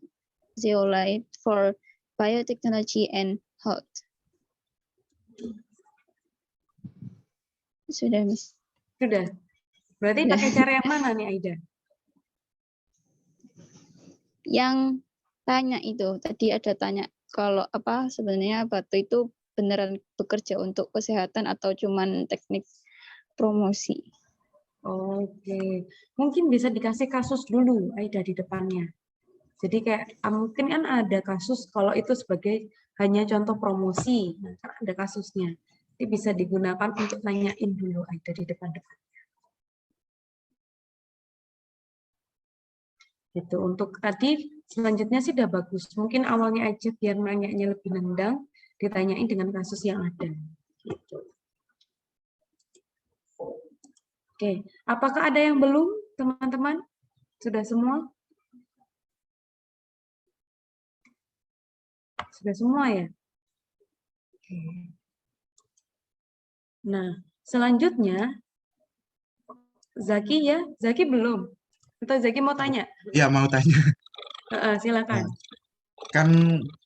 N: zeolite for biotechnology and health. Sudah, Miss.
A: Sudah. Berarti
N: Sudah.
A: pakai cara yang mana nih, Aida?
N: Yang tanya itu tadi ada tanya kalau apa sebenarnya batu itu beneran bekerja untuk kesehatan atau cuman teknik promosi.
A: Oke, mungkin bisa dikasih kasus dulu, Aida, di depannya. Jadi kayak mungkin kan ada kasus kalau itu sebagai hanya contoh promosi, nah, kan ada kasusnya. Jadi bisa digunakan untuk nanyain dulu Aida di depan-depan. Gitu. Untuk tadi selanjutnya sih udah bagus. Mungkin awalnya aja biar nanyanya lebih nendang, ditanyain dengan kasus yang ada. Gitu. Oke, apakah ada yang belum, teman-teman? Sudah semua? Sudah semua ya? Oke. Nah, selanjutnya, Zaki ya? Zaki belum? Atau Zaki mau tanya?
E: Ya, mau tanya.
A: Silakan.
E: Kan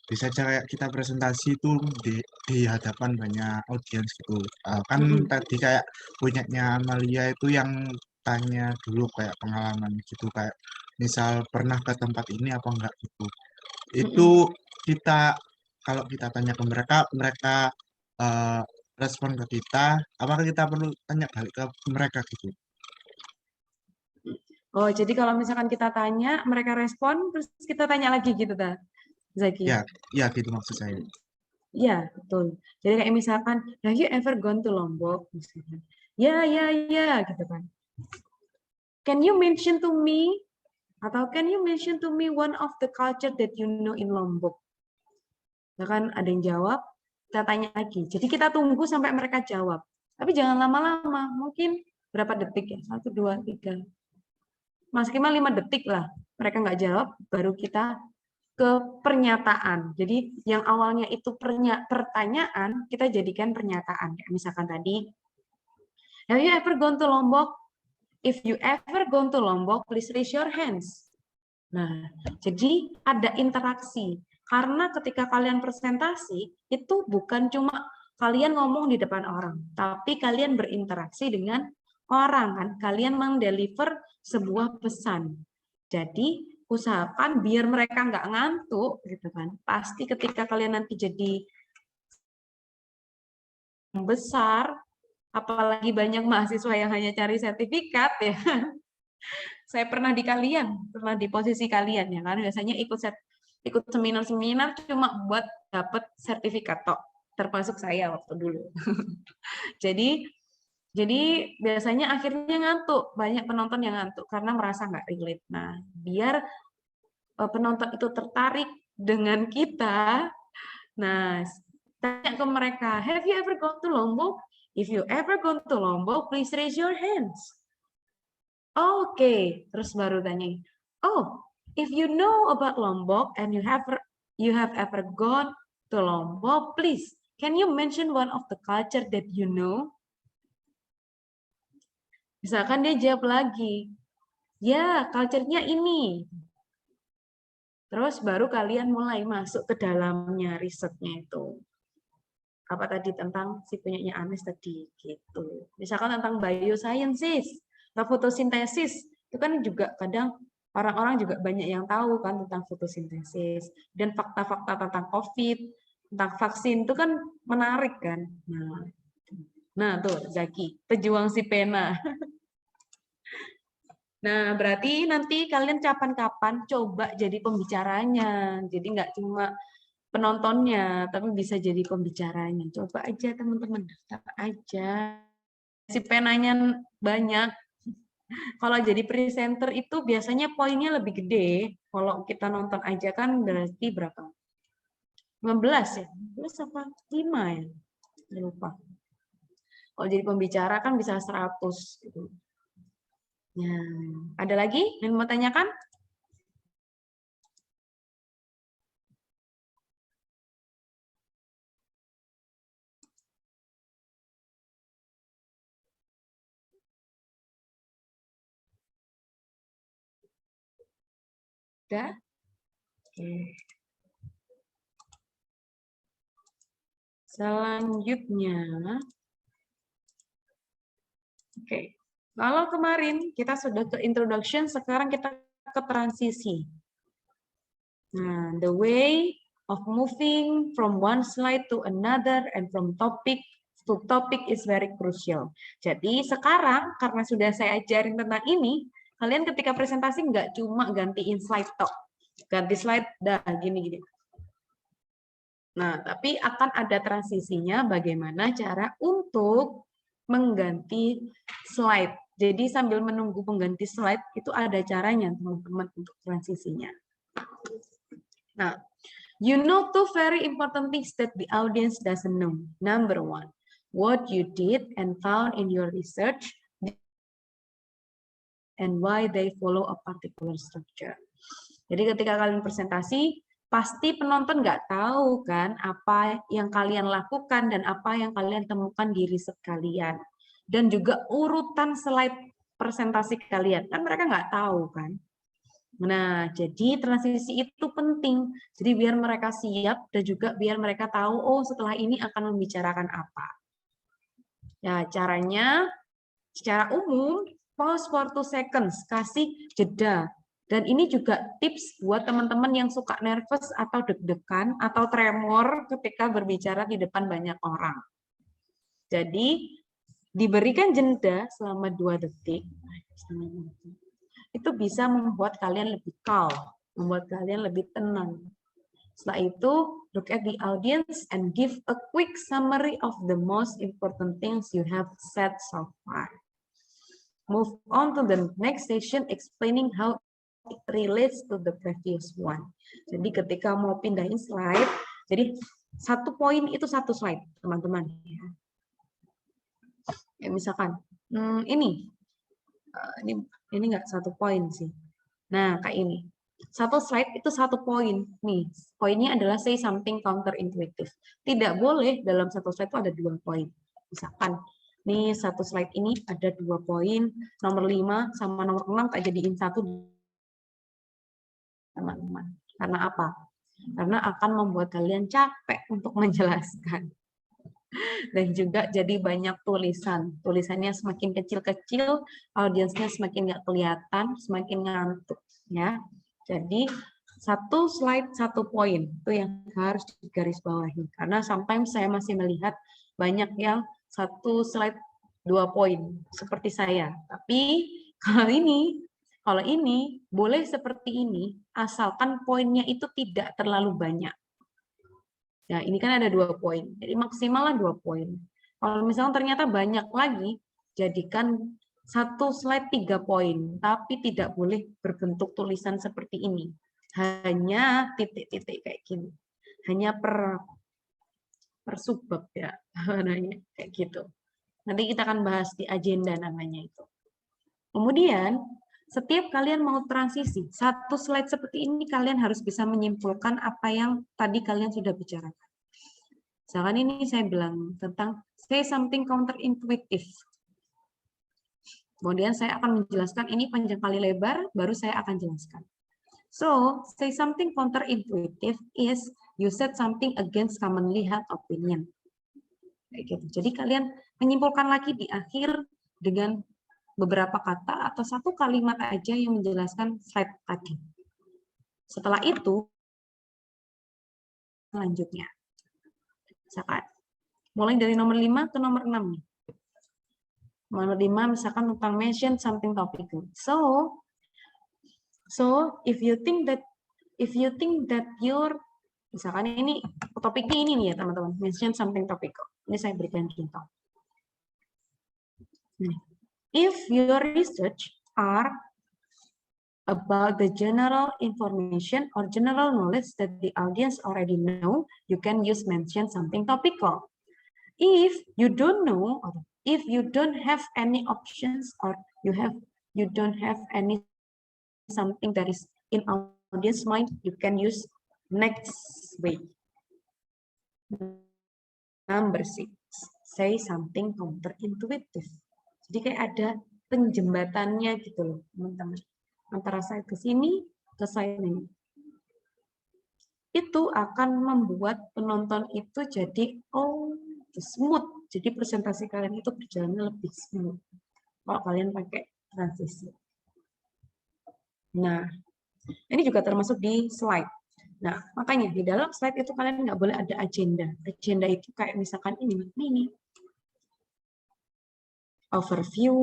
E: bisa kayak kita presentasi itu di hadapan banyak audiens gitu. Kan tadi kayak punyanya Amalia itu yang tanya dulu kayak pengalaman gitu, kayak misal pernah ke tempat ini apa enggak gitu. Itu kita kalau kita tanya ke mereka, mereka respon ke kita, apakah kita perlu tanya balik ke mereka gitu?
A: Oh, jadi kalau misalkan kita tanya, mereka respon, terus kita tanya lagi gitu, ta, Zaki?
E: Ya gitu maksud saya.
A: Iya, betul. Jadi kayak misalkan, have you ever gone to Lombok? Misalkan, ya, gitu kan. Can you mention to me, atau can you mention to me one of the culture that you know in Lombok? Ya kan, ada yang jawab, kita tanya lagi. Jadi kita tunggu sampai mereka jawab. Tapi jangan lama-lama, mungkin berapa detik ya? 1, 2, 3. Maksimal 5 detik lah. Mereka nggak jawab, baru kita ke pernyataan. Jadi yang awalnya itu pertanyaan, kita jadikan pernyataan. Misalkan tadi, have you ever gone to Lombok? If you ever gone to Lombok, please raise your hands. Nah, jadi ada interaksi. Karena ketika kalian presentasi, itu bukan cuma kalian ngomong di depan orang, tapi kalian berinteraksi dengan orang, kan? Kalian mendeliver sebuah pesan. Jadi, usahakan biar mereka nggak ngantuk, gitu kan. Pasti ketika kalian nanti jadi besar, apalagi banyak mahasiswa yang hanya cari sertifikat, ya. Saya pernah di posisi kalian, ya kan. Biasanya ikut seminar-seminar cuma buat dapat sertifikat tok, termasuk saya waktu dulu. Jadi biasanya akhirnya ngantuk, banyak penonton yang ngantuk karena merasa nggak relate. Nah, biar penonton itu tertarik dengan kita, nah tanya ke mereka, have you ever gone to Lombok? If you ever gone to Lombok, please raise your hands. Oke, terus baru tanya, oh, if you know about Lombok and you have ever gone to Lombok, please, can you mention one of the culture that you know? Misalkan dia jawab lagi, ya, culture-nya ini. Terus baru kalian mulai masuk ke dalamnya risetnya itu. Apa tadi tentang si punyanya Anes tadi gitu. Misalkan tentang biosciences, atau fotosintesis, itu kan juga kadang orang-orang juga banyak yang tahu kan tentang fotosintesis dan fakta-fakta tentang COVID, tentang vaksin itu kan menarik kan. Nah tuh Zaki, pejuang si pena. Nah, berarti nanti kalian kapan-kapan coba jadi pembicaranya. Jadi nggak cuma penontonnya, tapi bisa jadi pembicaranya. Coba aja teman-teman, daftar aja. Si penanya banyak. Kalau jadi presenter itu biasanya poinnya lebih gede. Kalau kita nonton aja kan berarti berapa? 15 ya? 15 apa? 5 ya? Lupa. Kalau jadi pembicara kan bisa 100 gitu. Ya, ada lagi yang mau tanyakan? Udah? Oke. Selanjutnya, oke. Kalau kemarin kita sudah ke introduction, sekarang kita ke transisi. Nah, the way of moving from one slide to another and from topic to topic is very crucial. Jadi sekarang karena sudah saya ajarin tentang ini, kalian ketika presentasi nggak cuma gantiin slide tok, ganti slide dah gini-gini. Nah, tapi akan ada transisinya bagaimana cara untuk mengganti slide. Jadi sambil menunggu pengganti slide itu ada caranya teman-teman untuk transisinya. Nah, you know two very important things that the audience doesn't know. Number one, what you did and found in your research and why they follow a particular structure. Jadi ketika kalian presentasi, pasti penonton nggak tahu kan apa yang kalian lakukan dan apa yang kalian temukan di riset kalian. Dan juga urutan slide presentasi kalian. Kan mereka nggak tahu kan. Nah, jadi transisi itu penting. Jadi biar mereka siap dan juga biar mereka tahu, oh setelah ini akan membicarakan apa. Ya, caranya secara umum, pause for 2 seconds, kasih jeda. Dan ini juga tips buat teman-teman yang suka nervous atau deg-degan atau tremor ketika berbicara di depan banyak orang. Jadi, diberikan jeda selama 2 detik. Itu bisa membuat kalian lebih calm, membuat kalian lebih tenang. Setelah itu, look at the audience and give a quick summary of the most important things you have said so far. Move on to the next session explaining how it relates to the previous one. Jadi ketika mau pindahin slide, jadi satu poin itu satu slide, teman-teman. Ya, misalkan, ini nggak satu poin sih. Nah, kayak ini. Satu slide itu satu poin. Nih, poinnya adalah say something counterintuitive. Tidak boleh dalam satu slide itu ada 2 poin. Misalkan, nih satu slide ini ada 2 poin, nomor 5 sama nomor 6 tak jadiin satu, teman-teman. Karena apa? Karena akan membuat kalian capek untuk menjelaskan. Dan juga jadi banyak tulisan. Tulisannya semakin kecil-kecil, audiensnya semakin nggak kelihatan, semakin ngantuk. Ya. Jadi satu slide satu poin itu yang harus digarisbawahi. Karena sometimes saya masih melihat banyak yang satu slide 2 poin seperti saya. Tapi kalau ini boleh seperti ini, asalkan poinnya itu tidak terlalu banyak. Ya, ini kan ada 2 poin, jadi maksimalnya 2 poin. Kalau misalnya ternyata banyak lagi, jadikan satu slide 3 poin, tapi tidak boleh berbentuk tulisan seperti ini. Hanya titik-titik kayak gini. Hanya per subbab ya, namanya kayak gitu. Nanti kita akan bahas di agenda namanya itu. Kemudian, setiap kalian mau transisi, satu slide seperti ini kalian harus bisa menyimpulkan apa yang tadi kalian sudah bicarakan. Misalkan ini saya bilang tentang say something counterintuitive. Kemudian saya akan menjelaskan ini panjang kali lebar, baru saya akan jelaskan. So, say something counterintuitive is you said something against commonly held opinion. Kayak gitu. Jadi kalian menyimpulkan lagi di akhir dengan beberapa kata atau satu kalimat aja yang menjelaskan slide tadi. Setelah itu, selanjutnya. Misalkan, mulai dari nomor 5 ke nomor 6 nih. Nomor 5 misalkan tentang mention something topical. So if you think that your misalkan ini topiknya ini nih ya teman-teman, mention something topical. Ini saya berikan contoh. If your research are about the general information or general knowledge that the audience already know, you can use mention something topical. If you don't know, or if you don't have any options or you don't have any something that is in audience mind, you can use next way. Number 6, say something counterintuitive. Jadi kayak ada penjembatannya gitu loh, teman-teman. Antara saya ke sini, ke saya ini. Itu akan membuat penonton itu jadi smooth. Jadi presentasi kalian itu berjalannya lebih smooth. Kalau kalian pakai transisi. Nah, ini juga termasuk di slide. Nah, makanya di dalam slide itu kalian nggak boleh ada agenda. Agenda itu kayak misalkan ini. Overview,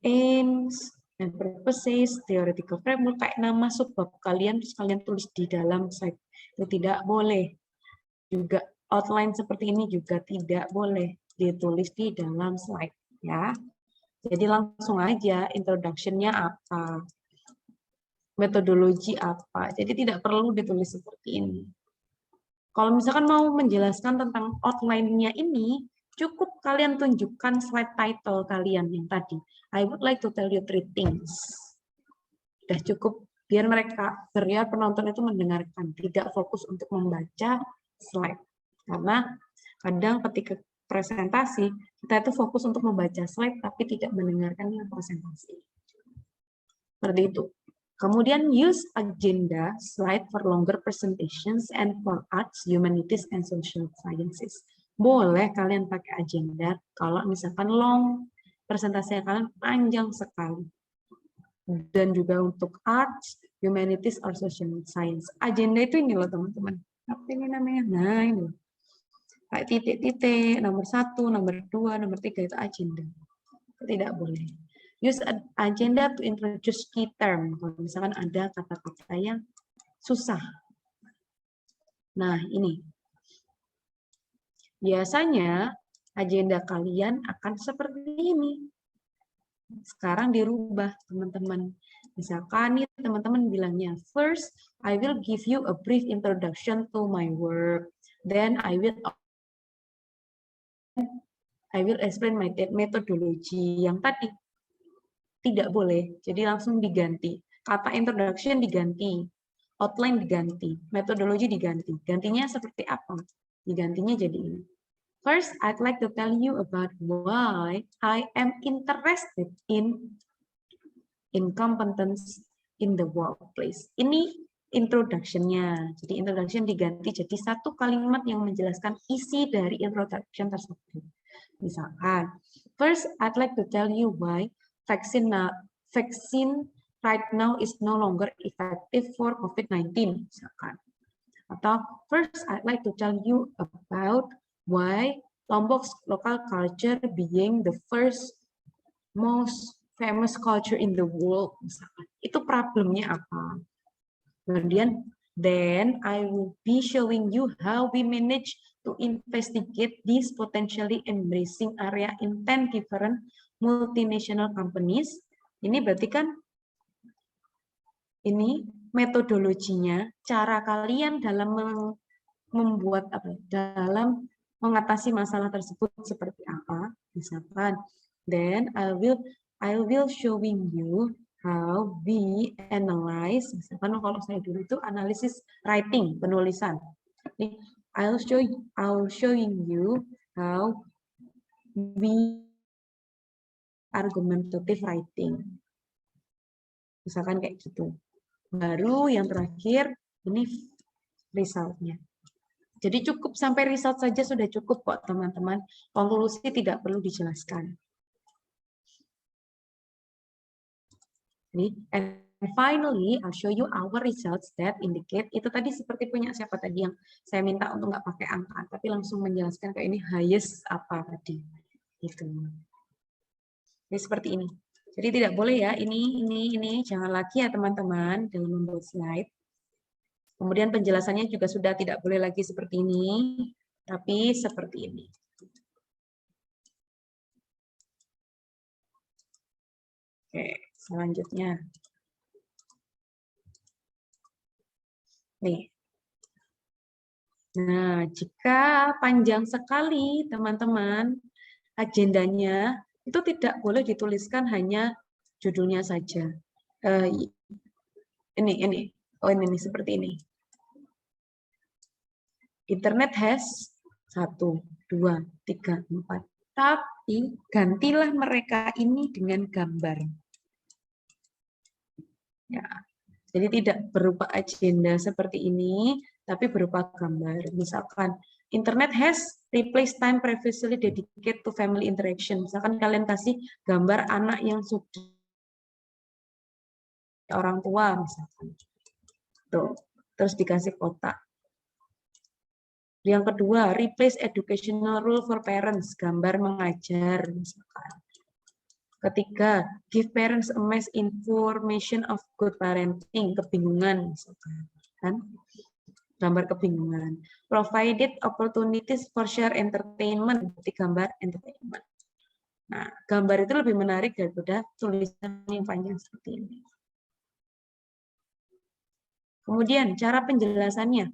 A: aims, and purposes, theoretical framework, kayak nama subbab kalian, terus kalian tulis di dalam slide. Itu tidak boleh. Juga outline seperti ini juga tidak boleh ditulis di dalam slide. Ya. Jadi langsung aja introduction-nya apa. Metodologi apa. Jadi tidak perlu ditulis seperti ini. Kalau misalkan mau menjelaskan tentang outline-nya ini, cukup kalian tunjukkan slide title kalian yang tadi. I would like to tell you 3 things. Sudah cukup biar penonton itu mendengarkan, tidak fokus untuk membaca slide. Karena kadang ketika presentasi, kita itu fokus untuk membaca slide tapi tidak mendengarkan yang presentasi. Seperti itu. Kemudian use agenda slide for longer presentations and for arts, humanities, and social sciences. Boleh kalian pakai agenda kalau misalkan long, presentasi kalian panjang sekali. Dan juga untuk arts, humanities, or social science. Agenda itu ini loh teman-teman. Apa ini namanya? Nah ini. Kayak titik-titik, nomor 1, nomor 2, nomor 3 itu agenda. Tidak boleh. Use agenda to introduce key term. Kalau misalkan ada kata-kata yang susah. Nah, ini. Biasanya agenda kalian akan seperti ini. Sekarang dirubah, teman-teman. Misalkan nih teman-teman bilangnya, first, I will give you a brief introduction to my work. Then I will explain my methodology. Yang tadi tidak boleh, jadi langsung diganti. Kata introduction diganti, outline diganti, metodologi diganti. Gantinya seperti apa? Digantinya jadi ini. First, I'd like to tell you about why I am interested in competence in the workplace. Ini introduction-nya. Jadi introduction diganti jadi satu kalimat yang menjelaskan isi dari introduction tersebut. Misalkan, first, I'd like to tell you why vaccine right now is no longer effective for COVID-19, misalkan. Atau first, I'd like to tell you about why Lombok's local culture being the first most famous culture in the world, misalkan. Itu problemnya apa? Kemudian, then I will be showing you how we manage to investigate this potentially embracing area in 10 different multinational companies. Ini berarti kan ini metodologinya, cara kalian dalam membuat apa? Dalam mengatasi masalah tersebut seperti apa? Misalkan, then I will showing you how we analyze. Misalkan kalau saya dulu itu analisis writing, penulisan. I'll showing you how we argumentative writing. Misalkan kayak gitu. Baru yang terakhir, ini result-nya. Jadi cukup sampai result saja sudah cukup kok teman-teman. Konklusi tidak perlu dijelaskan. And finally, I'll show you our results that indicate, itu tadi seperti punya siapa tadi yang saya minta untuk nggak pakai angka, tapi langsung menjelaskan kayak ini highest apa tadi. Gitu. Jadi seperti ini. Jadi tidak boleh ya, ini, jangan lagi ya teman-teman dalam membuat slide. Kemudian penjelasannya juga sudah tidak boleh lagi seperti ini, tapi seperti ini. Oke, selanjutnya. Nih. Nah, jika panjang sekali teman-teman, agendanya itu tidak boleh dituliskan hanya judulnya saja. Ini seperti ini. Internet has 1, 2, 3, 4. Tapi gantilah mereka ini dengan gambar. Ya, jadi tidak berupa agenda seperti ini, tapi berupa gambar. Misalkan, Internet has replaced time previously dedicated to family interaction. Misalkan kalian kasih gambar anak yang sudah orang tua, misalkan. Tuh, terus dikasih kotak. Yang kedua, replace educational rule for parents, gambar mengajar, misalkan. Ketiga, give parents a mass information of good parenting, kebingungan, misalkan. Kan? Gambar kebingungan. Provided opportunities for share entertainment, berarti gambar entertainment. Nah, gambar itu lebih menarik daripada tulisan yang panjang seperti ini. Kemudian, cara penjelasannya.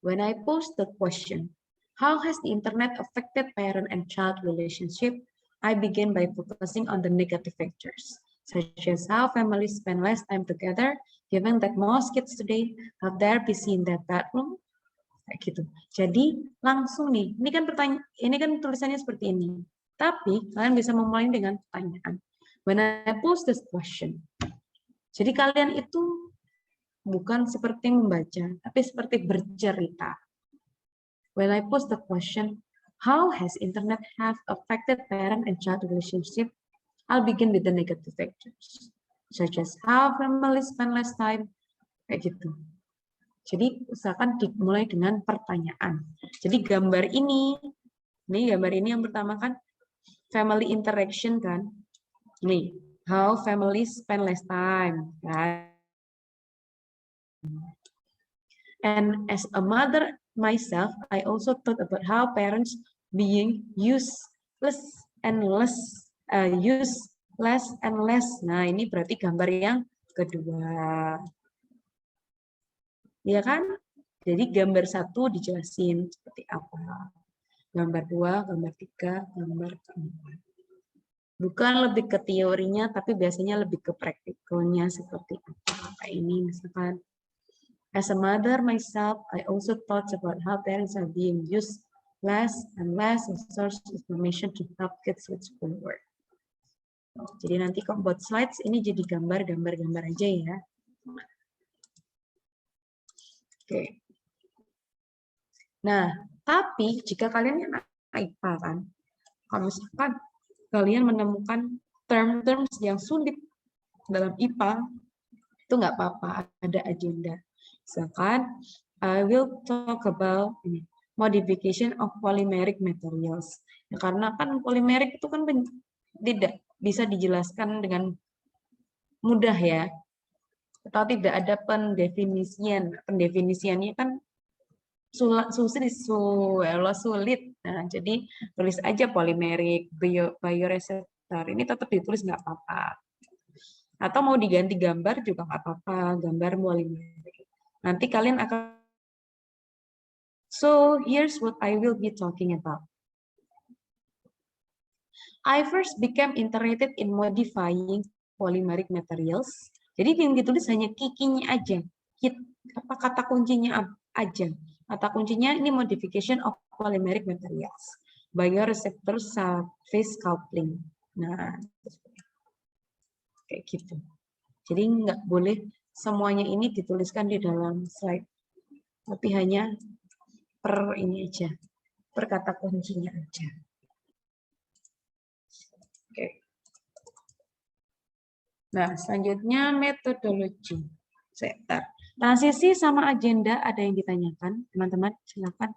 A: When I pose the question, how has the internet affected parent and child relationship? I begin by focusing on the negative factors, such as how families spend less time together, given that most kids today have their PC in their bedroom. Kayak gitu. Jadi langsung nih, ini kan tulisannya seperti ini. Tapi kalian bisa memulai dengan pertanyaan. When I pose this question, jadi kalian itu bukan seperti membaca, tapi seperti bercerita. When I pose the question, how has internet have affected parent and child relationship? I'll begin with the negative factors, such as how families spend less time, kayak gitu. Jadi usahakan dimulai dengan pertanyaan. Jadi gambar ini gambar ini yang pertama kan family interaction kan. Nih, how families spend less time, kan? And as a mother myself, I also thought about how parents being useless and less. Nah, ini berarti gambar yang kedua. Ya kan? Jadi gambar 1 dijelasin seperti apa. Gambar 2, gambar 3, gambar 4. Bukan lebih ke teorinya, tapi biasanya lebih ke praktikalnya seperti apa. Kayak ini misalkan. As a mother myself, I also thought about how parents are being used less and less as source information to help kids with schoolwork. Jadi nanti kalau buat slides ini jadi gambar-gambar aja ya. Oke. Nah, tapi jika kalian anak IPA kan, kalau misalkan kalian menemukan term-terms yang sulit dalam IPA, itu nggak apa-apa, ada agenda. Misalkan, I will talk about modification of polymeric materials. Ya, karena kan polymeric itu kan tidak bisa dijelaskan dengan mudah ya, atau tidak ada pendefinisian. Pendefinisiannya kan sulit. Nah, jadi tulis aja polimerik, bioreseptor. Ini tetap ditulis nggak apa-apa. Atau mau diganti gambar juga nggak apa-apa, gambar polimerik. Nanti kalian akan. So here's what I will be talking about. I first became interested in modifying polymeric materials. Jadi yang ditulis hanya kikinya aja, apa kata kuncinya aja. Kata kuncinya ini modification of polymeric materials, bioreceptor surface coupling. Nah, kayak gitu. Jadi nggak boleh semuanya ini dituliskan di dalam slide, tapi hanya per ini aja, per kata kuncinya aja. Oke. Nah, selanjutnya metodologi. Sebentar. Transisi sama agenda ada yang ditanyakan, teman-teman, silakan.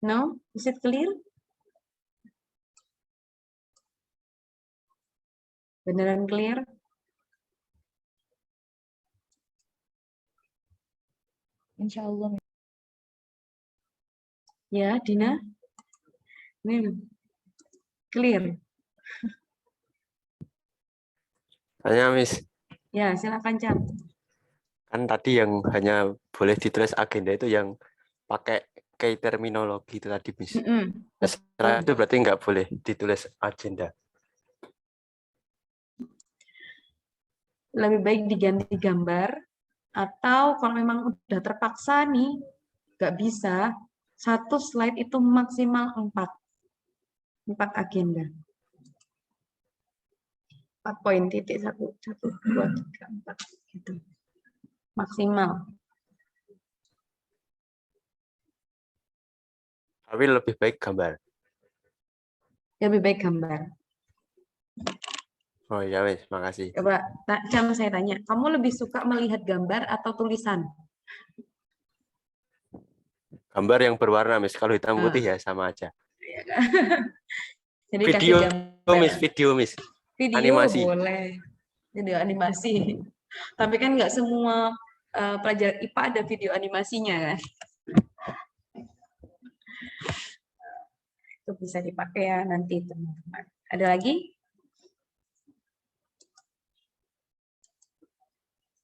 A: No? Is it clear? Beneran clear?
M: Insya Allah.
A: Ya, Dina? Ini clear.
P: Tanya, Miss.
A: Ya, silakan, Cam.
P: Kan tadi yang hanya boleh ditulis agenda itu yang pakai key terminologi itu tadi, Miss. Setelah itu berarti nggak boleh ditulis agenda.
A: Lebih baik diganti gambar, atau kalau memang udah terpaksa nih, nggak bisa, satu slide itu maksimal 4 agenda. 4 poin, titik 1, 1, 2, 3, 4 gitu. Maksimal.
P: Tapi lebih baik gambar.
A: Lebih baik gambar.
P: Oh ya, Miss, makasih.
A: Coba, Cam, saya tanya, kamu lebih suka melihat gambar atau tulisan?
P: Gambar yang berwarna, Miss. Kalau hitam putih ya sama aja.
A: Jadi
P: Video,
A: kasih gambar.
P: Miss, video, Miss.
A: Video
P: Animasi.
A: boleh. Video animasi. Tapi kan nggak semua pelajar IPA ada video animasinya kan. Itu bisa dipakai ya nanti teman-teman. Ada lagi?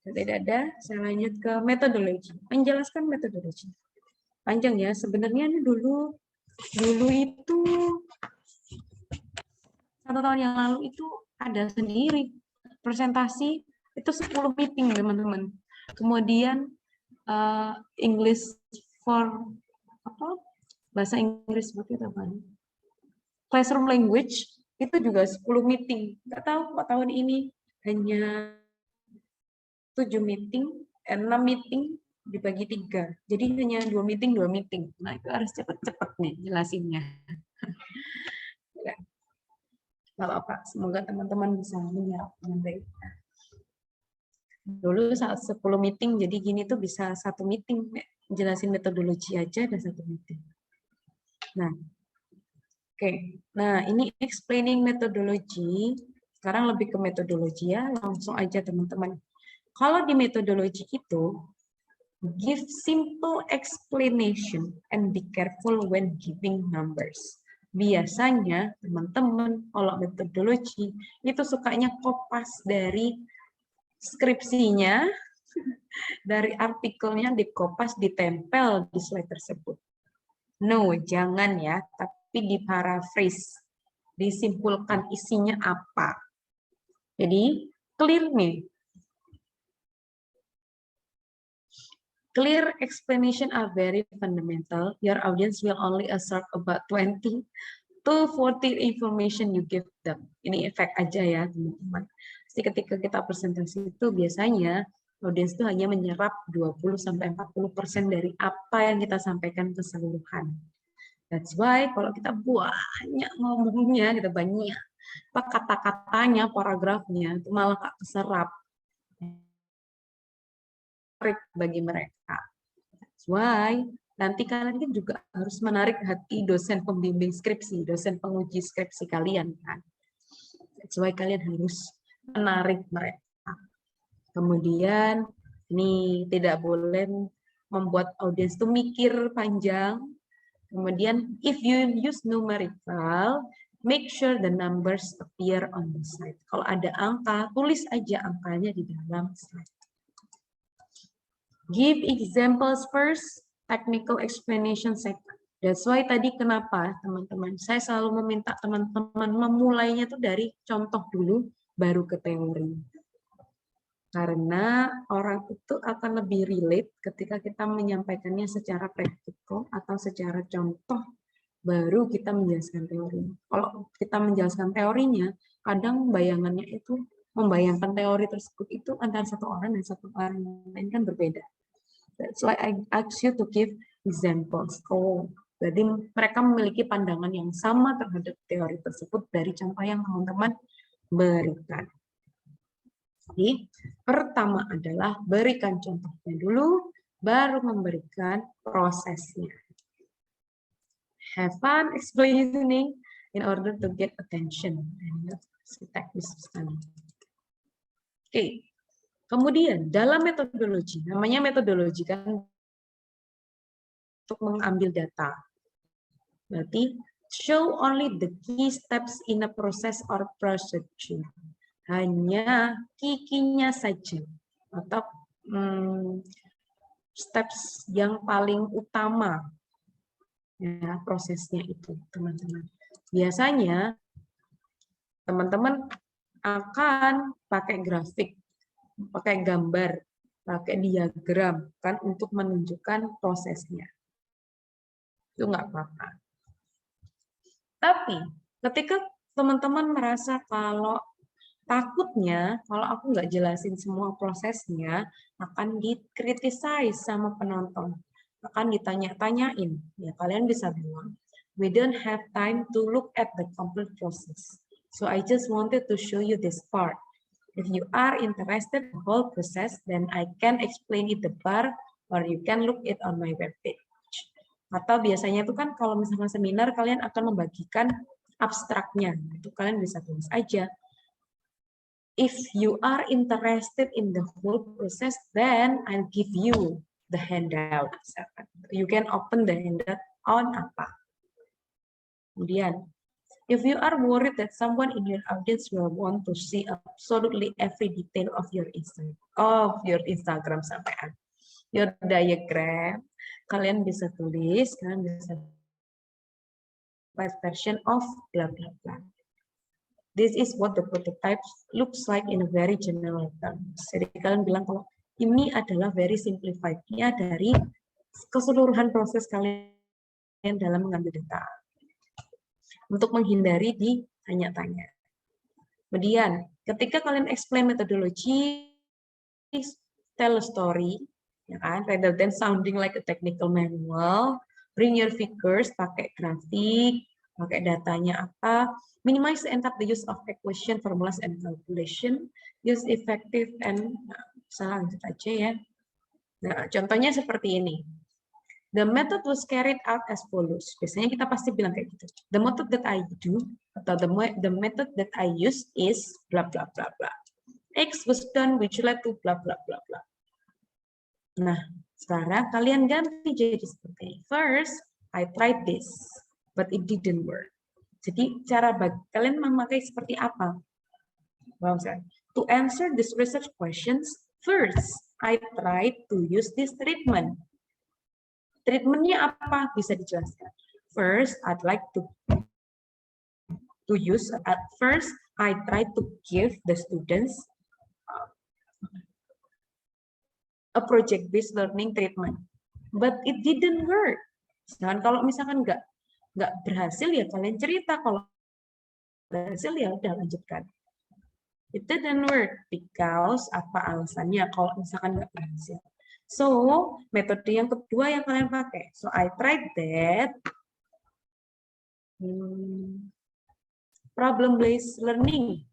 A: Tidak ada, saya lanjut ke metodologi. Menjelaskan metodologi. Panjang ya, sebenarnya ini dulu itu 1 tahun yang lalu itu ada sendiri presentasi itu 10 meeting teman-teman. Kemudian English for apa? Bahasa Inggris seperti apa? Classroom language itu juga 10 meeting. Nggak tahu kok tahun ini hanya 7 meeting, 6 meeting dibagi 3. Jadi hanya 2 meeting. Nah, itu harus cepet-cepet nih jelasinnya. Ya. Kalau apa, semoga teman-teman bisa menyerap dengan baik. Dulu saat 10 meeting, jadi gini tuh bisa 1 meeting. Jelasin metodologi aja ada 1 meeting. Nah, oke. Nah, ini explaining methodology. Sekarang lebih ke metodologi ya, langsung aja teman-teman. Kalau di metodologi itu, give simple explanation and be careful when giving numbers. Biasanya teman-teman kalau metodologi itu sukanya kopas dari skripsinya, dari artikelnya dikopas, ditempel di slide tersebut. No, jangan ya, tapi diparaphrase, disimpulkan isinya apa. Jadi clear nih. Clear explanation are very fundamental. Your audience will only absorb about 20 to 40 information you give them. Ini efek aja ya, teman-teman. Jadi ketika kita presentasi itu biasanya audiens itu hanya menyerap 20-40% dari apa yang kita sampaikan keseluruhan. That's why kalau kita banyak ngomongnya, kita banyak kata-katanya, paragrafnya, itu malah nggak keserap bagi mereka. That's why nanti kalian juga harus menarik hati dosen pembimbing skripsi, dosen penguji skripsi kalian kan. That's why kalian harus menarik mereka. Kemudian ini tidak boleh membuat audiens itu mikir panjang. Kemudian if you use numerical, make sure the numbers appear on the slide. Kalau ada angka, tulis aja angkanya di dalam slide. Give examples first, technical explanation second. That's why tadi kenapa teman-teman, saya selalu meminta teman-teman memulainya tuh dari contoh dulu, baru ke teori. Karena orang itu akan lebih relate ketika kita menyampaikannya secara praktikal atau secara contoh, baru kita menjelaskan teori. Kalau kita menjelaskan teorinya, kadang bayangannya itu, membayangkan teori tersebut itu antara satu orang dan satu orang lain kan berbeda. That's why I ask you to give examples. Oh, jadi mereka memiliki pandangan yang sama terhadap teori tersebut dari contoh yang teman-teman berikan. Jadi, pertama adalah berikan contohnya dulu, baru memberikan prosesnya. Have fun explaining in order to get attention. Oke. Kemudian dalam metodologi, namanya metodologi kan untuk mengambil data. Berarti show only the key steps in a process or procedure. hanya kikinya saja atau steps yang paling utama ya prosesnya itu, teman-teman. Biasanya teman-teman akan pakai grafik, pakai gambar, pakai diagram kan untuk menunjukkan prosesnya. Itu nggak apa-apa. Tapi ketika teman-teman merasa kalau takutnya kalau aku nggak jelasin semua prosesnya akan dikritisize sama penonton, akan ditanya-tanyain, ya kalian bisa bilang, we don't have time to look at the complete process. So I just wanted to show you this part. If you are interested in the whole process, then I can explain it the bar, or you can look it on my webpage. Atau biasanya itu kan kalau misalnya seminar kalian akan membagikan abstraknya, itu kalian bisa tulis aja. If you are interested in the whole process, then I'll give you the handout. You can open the handout on apa. Kemudian, if you are worried that someone in your audience will want to see absolutely every detail of your Instagram sampai your diagram, kalian bisa tulis, kalian bisa version of blah blah blah. This is what the prototype looks like in a very general terms. Jadi kalian bilang kalau ini adalah very simplified-nya dari keseluruhan proses kalian dalam mengambil data. Untuk menghindari ditanya-tanya. Kemudian, ketika kalian explain methodology, tell a story, ya kan? Rather than sounding like a technical manual, bring your figures, pakai grafik, pakai datanya apa, minimize and cut the use of equation, formulas, and calculation, use effective and salah lanjut aja ya. Nah, contohnya seperti ini. The method was carried out as follows. Biasanya kita pasti bilang kayak gitu. The method that I do atau the method that I use is blah blah blah blah. X was done which led to blah blah blah blah. Nah, sekarang kalian ganti jadi seperti ini. First, I tried this, but it didn't work. Jadi cara kalian memakai seperti apa? To answer this research questions, first I tried to use this treatment. Treatmentnya apa? Bisa dijelaskan. First, I'd like to use. At first, I tried to give the students a project-based learning treatment, but it didn't work. Sedangkan kalau misalkan nggak berhasil ya kalian cerita, kalau berhasil ya udah lanjutkan. It didn't work because apa alasannya kalau misalkan nggak berhasil. So, metode yang kedua yang kalian pakai. So, I tried that problem-based learning.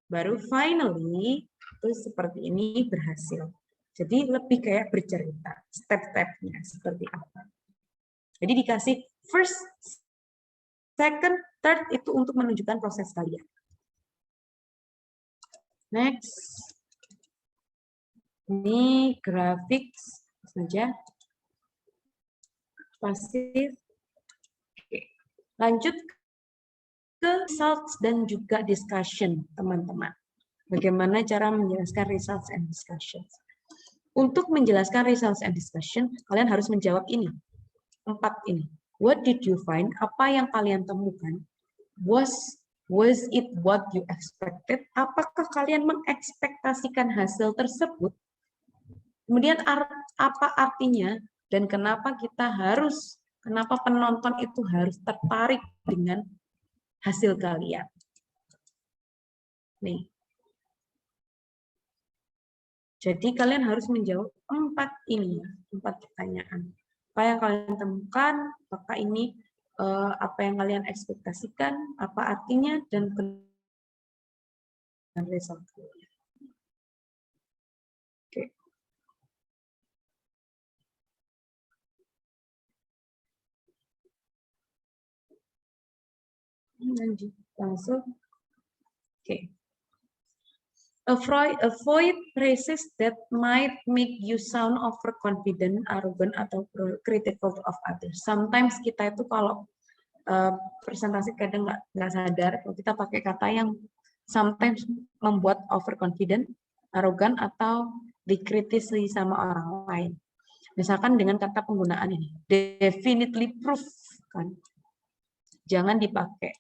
A: Baru finally, itu seperti ini berhasil. Jadi, lebih kayak bercerita. Step-stepnya seperti apa. Jadi, dikasih first, second, third, itu untuk menunjukkan proses kalian. Next. Ini grafik saja. Pasif. Oke. Lanjut ke results dan juga discussion, teman-teman. Bagaimana cara menjelaskan results and discussion. Untuk menjelaskan results and discussion, kalian harus menjawab ini. 4 ini. What did you find? Apa yang kalian temukan? Was it what you expected? Apakah kalian mengekspektasikan hasil tersebut? Kemudian apa artinya dan kenapa kenapa penonton itu harus tertarik dengan hasil kalian? Nih. Jadi kalian harus menjawab 4 ini ya, 4 pertanyaan. Apa yang kalian temukan? Apakah ini apa yang kalian ekspektasikan? Apa artinya dan result kalian? Oke. Lanjut langsung. Oke. Avoid phrases that might make you sound overconfident, arrogant, atau critical of others. Sometimes kita itu kalau presentasi kadang nggak sadar, kalau kita pakai kata yang sometimes membuat overconfident, arogan, atau dikritisi sama orang lain. Misalkan dengan kata penggunaan ini, definitely proof, kan? Jangan dipakai.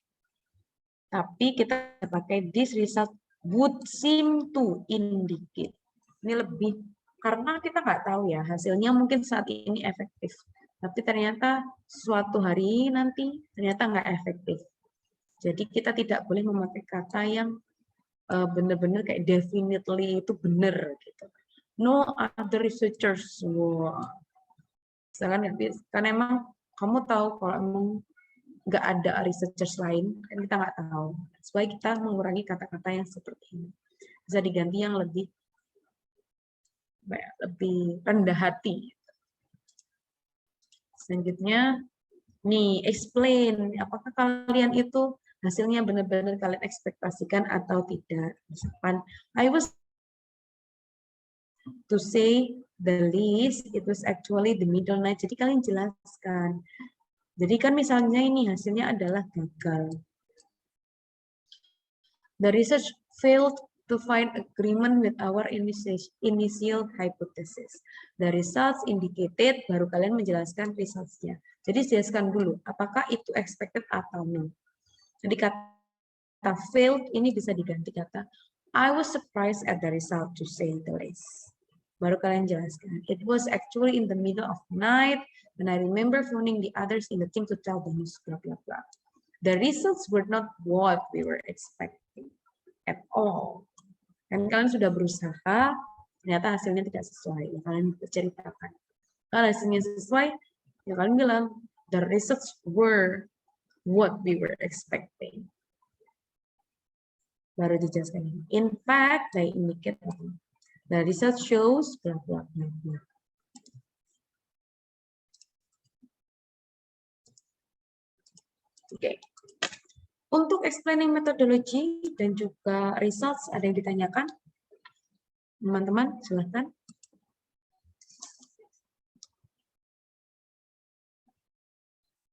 A: Tapi kita pakai this result would seem to indicate. Ini lebih, karena kita nggak tahu ya, hasilnya mungkin saat ini efektif. Tapi ternyata suatu hari nanti ternyata nggak efektif. Jadi kita tidak boleh memakai kata yang benar-benar kayak definitely itu benar gitu. No other researchers. Wow. Misalkan kan emang kamu tahu kalau emang nggak ada researchers lain, kan kita nggak tahu. Supaya kita mengurangi kata-kata yang seperti ini. Bisa diganti yang lebih rendah hati. Selanjutnya, nih, explain. Apakah kalian itu hasilnya benar-benar kalian ekspektasikan atau tidak? Misalkan, I was to say the least, it was actually the middle night. Jadi kalian jelaskan. Jadi kan misalnya ini hasilnya adalah gagal. The research failed to find agreement with our initial hypothesis. The results indicated, baru kalian menjelaskan results-nya. Jadi jelaskan dulu, apakah itu expected atau no. Jadi kata failed ini bisa diganti kata I was surprised at the result, to say the least. Baru kalian jelaskan. It was actually in the middle of night when I remember phoning the others in the team to tell the news, blah, blah, blah. The results were not what we were expecting at all. Dan kalian sudah berusaha, ternyata hasilnya tidak sesuai. Ya, kalian ceritakan. Kalau hasilnya sesuai, ya kalian bilang, the results were what we were expecting. Baru dijelaskan. In fact, they indicate the result shows blah, blah, blah, blah. Oke. Untuk explaining methodology dan juga results, ada yang ditanyakan? Teman-teman, silahkan.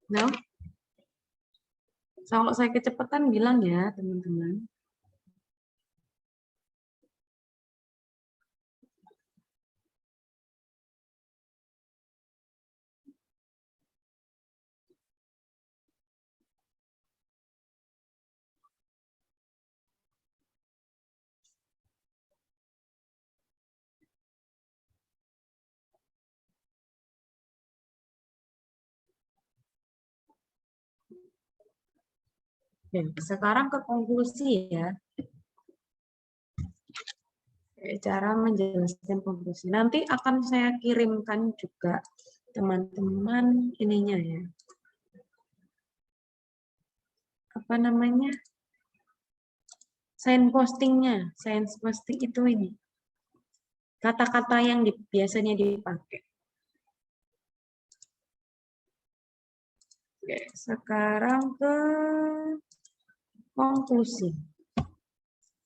A: No? Kalau saya kecepatan bilang ya, teman-teman. Oke, sekarang ke konklusi ya. Cara menjelaskan konklusi. Nanti akan saya kirimkan juga teman-teman ininya ya. Apa namanya? Sign postingnya. Sign posting itu ini. Kata-kata yang biasanya dipakai. Oke, sekarang ke konklusi.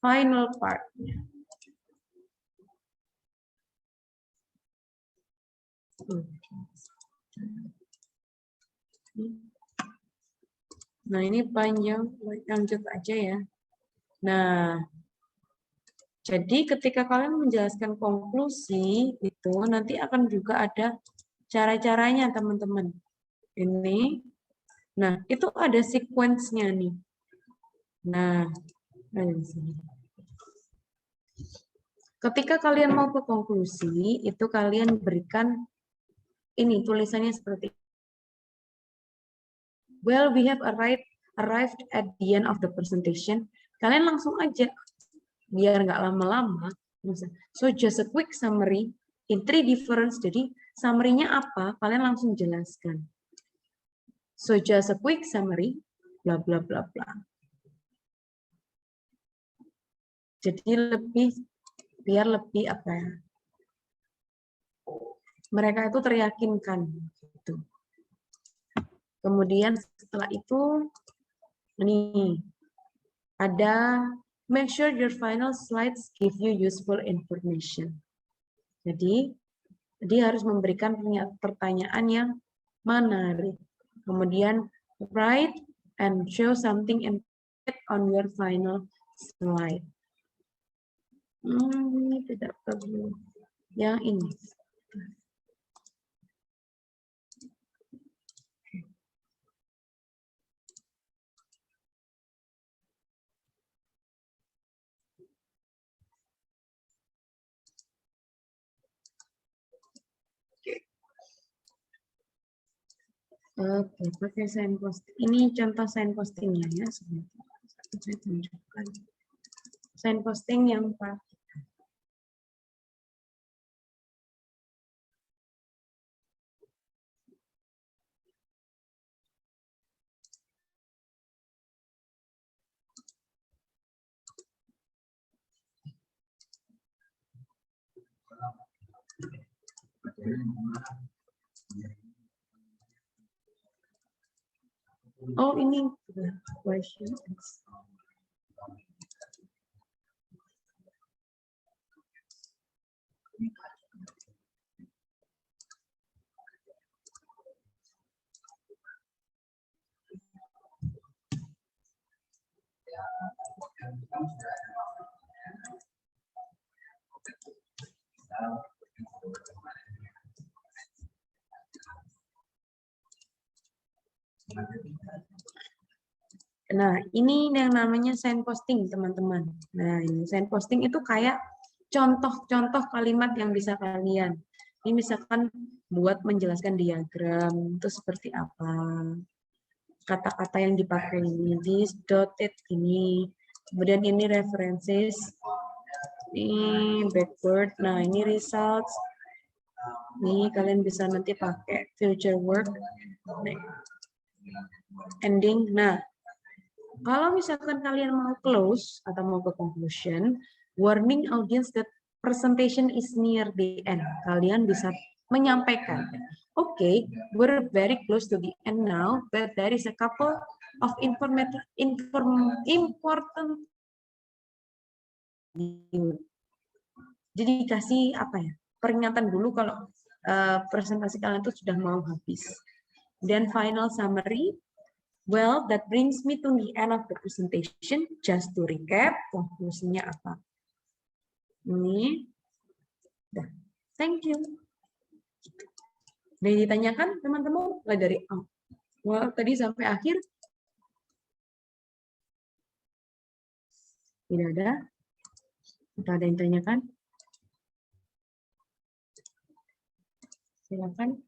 A: Final part-nya. Nah, ini panjang, lanjut aja ya. Nah, jadi ketika kalian menjelaskan konklusi, itu nanti akan juga ada cara-caranya, teman-teman. Ini, nah, itu ada sequence-nya nih. Nah, ada di sini. Ketika kalian mau ke konklusi, itu kalian berikan ini tulisannya seperti ini. Well, we have arrived at the end of the presentation. Kalian langsung aja, biar nggak lama-lama. So, just a quick summary in 3 difference. Jadi, summary-nya apa? Kalian langsung jelaskan. So, just a quick summary, bla bla bla bla. Jadi biar lebih apa ya? Mereka itu teryakinkan gitu. Kemudian setelah itu nih ada make sure your final slides give you useful information. Jadi dia harus memberikan pertanyaan yang menarik. Kemudian write and show something on your final slide. Ini tidak perlu. Yang ini. Oke, pakai signpost. Ini contoh signpostingnya ya. Saya tunjukkan. Signposting yang Pak. Oh, ini questions. Nah, ini yang namanya signposting, teman-teman. Nah, ini signposting itu kayak contoh-contoh kalimat yang bisa kalian. Ini misalkan buat menjelaskan diagram itu seperti apa. Kata-kata yang dipakai ini, this, dotted ini. Kemudian ini references. Ini backward. Nah, ini results. Nih, kalian bisa nanti pakai future work. Ending. Nah, kalau misalkan kalian mau close atau mau ke conclusion, warning audience that presentation is near the end. Kalian bisa menyampaikan, okay, we're very close to the end now, but there is a couple of important. Jadi kasih apa ya, peringatan dulu kalau presentasi kalian itu sudah mau habis. Dan final summary. Well, that brings me to the end of the presentation. Just to recap, konklusinya apa? Ini. Dah. Thank you. Udah ditanyakan, teman-teman? Dari awal tadi sampai akhir? Tidak ada? Atau ada yang ditanyakan? Silakan.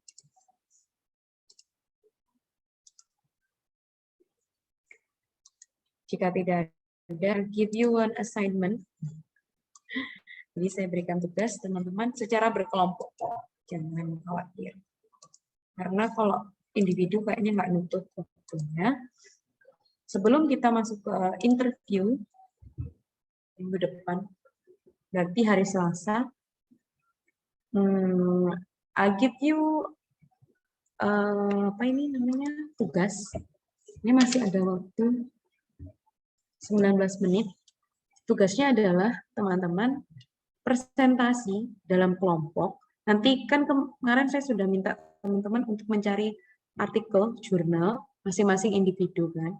A: Jika tidak ada, give you one assignment. Jadi saya berikan tugas teman-teman secara berkelompok. Jangan khawatir. Karena kalau individu kayaknya nggak nutup waktunya. Sebelum kita masuk ke interview minggu depan, berarti hari Selasa, I give you apa ini namanya tugas. Ini masih ada waktu 19 menit. Tugasnya adalah teman-teman presentasi dalam kelompok. Nanti kan kemarin saya sudah minta teman-teman untuk mencari artikel jurnal masing-masing individu kan.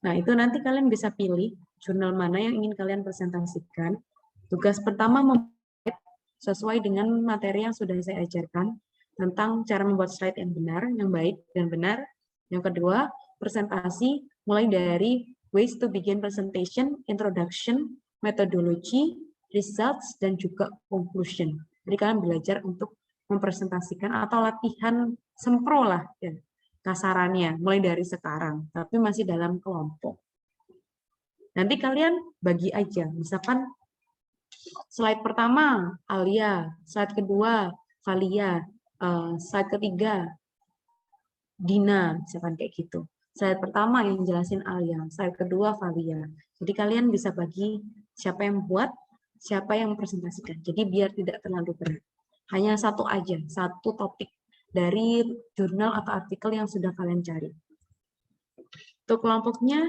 A: Nah, itu nanti kalian bisa pilih jurnal mana yang ingin kalian presentasikan. Tugas pertama membuat sesuai dengan materi yang sudah saya ajarkan tentang cara membuat slide yang benar, yang baik dan benar. Yang kedua, presentasi mulai dari ways to begin presentation, introduction, methodology, results, dan juga conclusion. Jadi kalian belajar untuk mempresentasikan atau latihan sempro lah ya, kasarannya, mulai dari sekarang, tapi masih dalam kelompok. Nanti kalian bagi aja, misalkan slide pertama Alia, slide kedua Valia, slide ketiga Dina, misalkan kayak gitu. Slide pertama yang jelasin Alia, slide kedua Valia. Jadi kalian bisa bagi siapa yang buat, siapa yang presentasikan. Jadi biar tidak terlalu berat. Hanya satu aja, satu topik dari jurnal atau artikel yang sudah kalian cari. Untuk kelompoknya,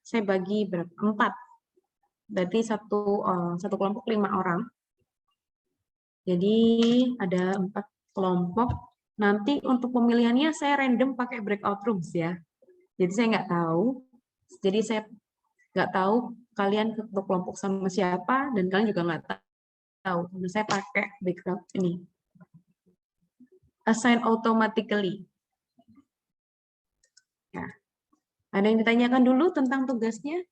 A: saya bagi berapa? 4. Berarti satu kelompok 5 orang. Jadi ada 4 kelompok. Nanti untuk pemilihannya saya random pakai breakout rooms ya. Jadi saya nggak tahu Jadi saya nggak tahu kalian satu kelompok sama siapa, dan kalian juga nggak tahu. Karena saya pakai background ini. Assign automatically. Nah, ada yang ditanyakan dulu tentang tugasnya?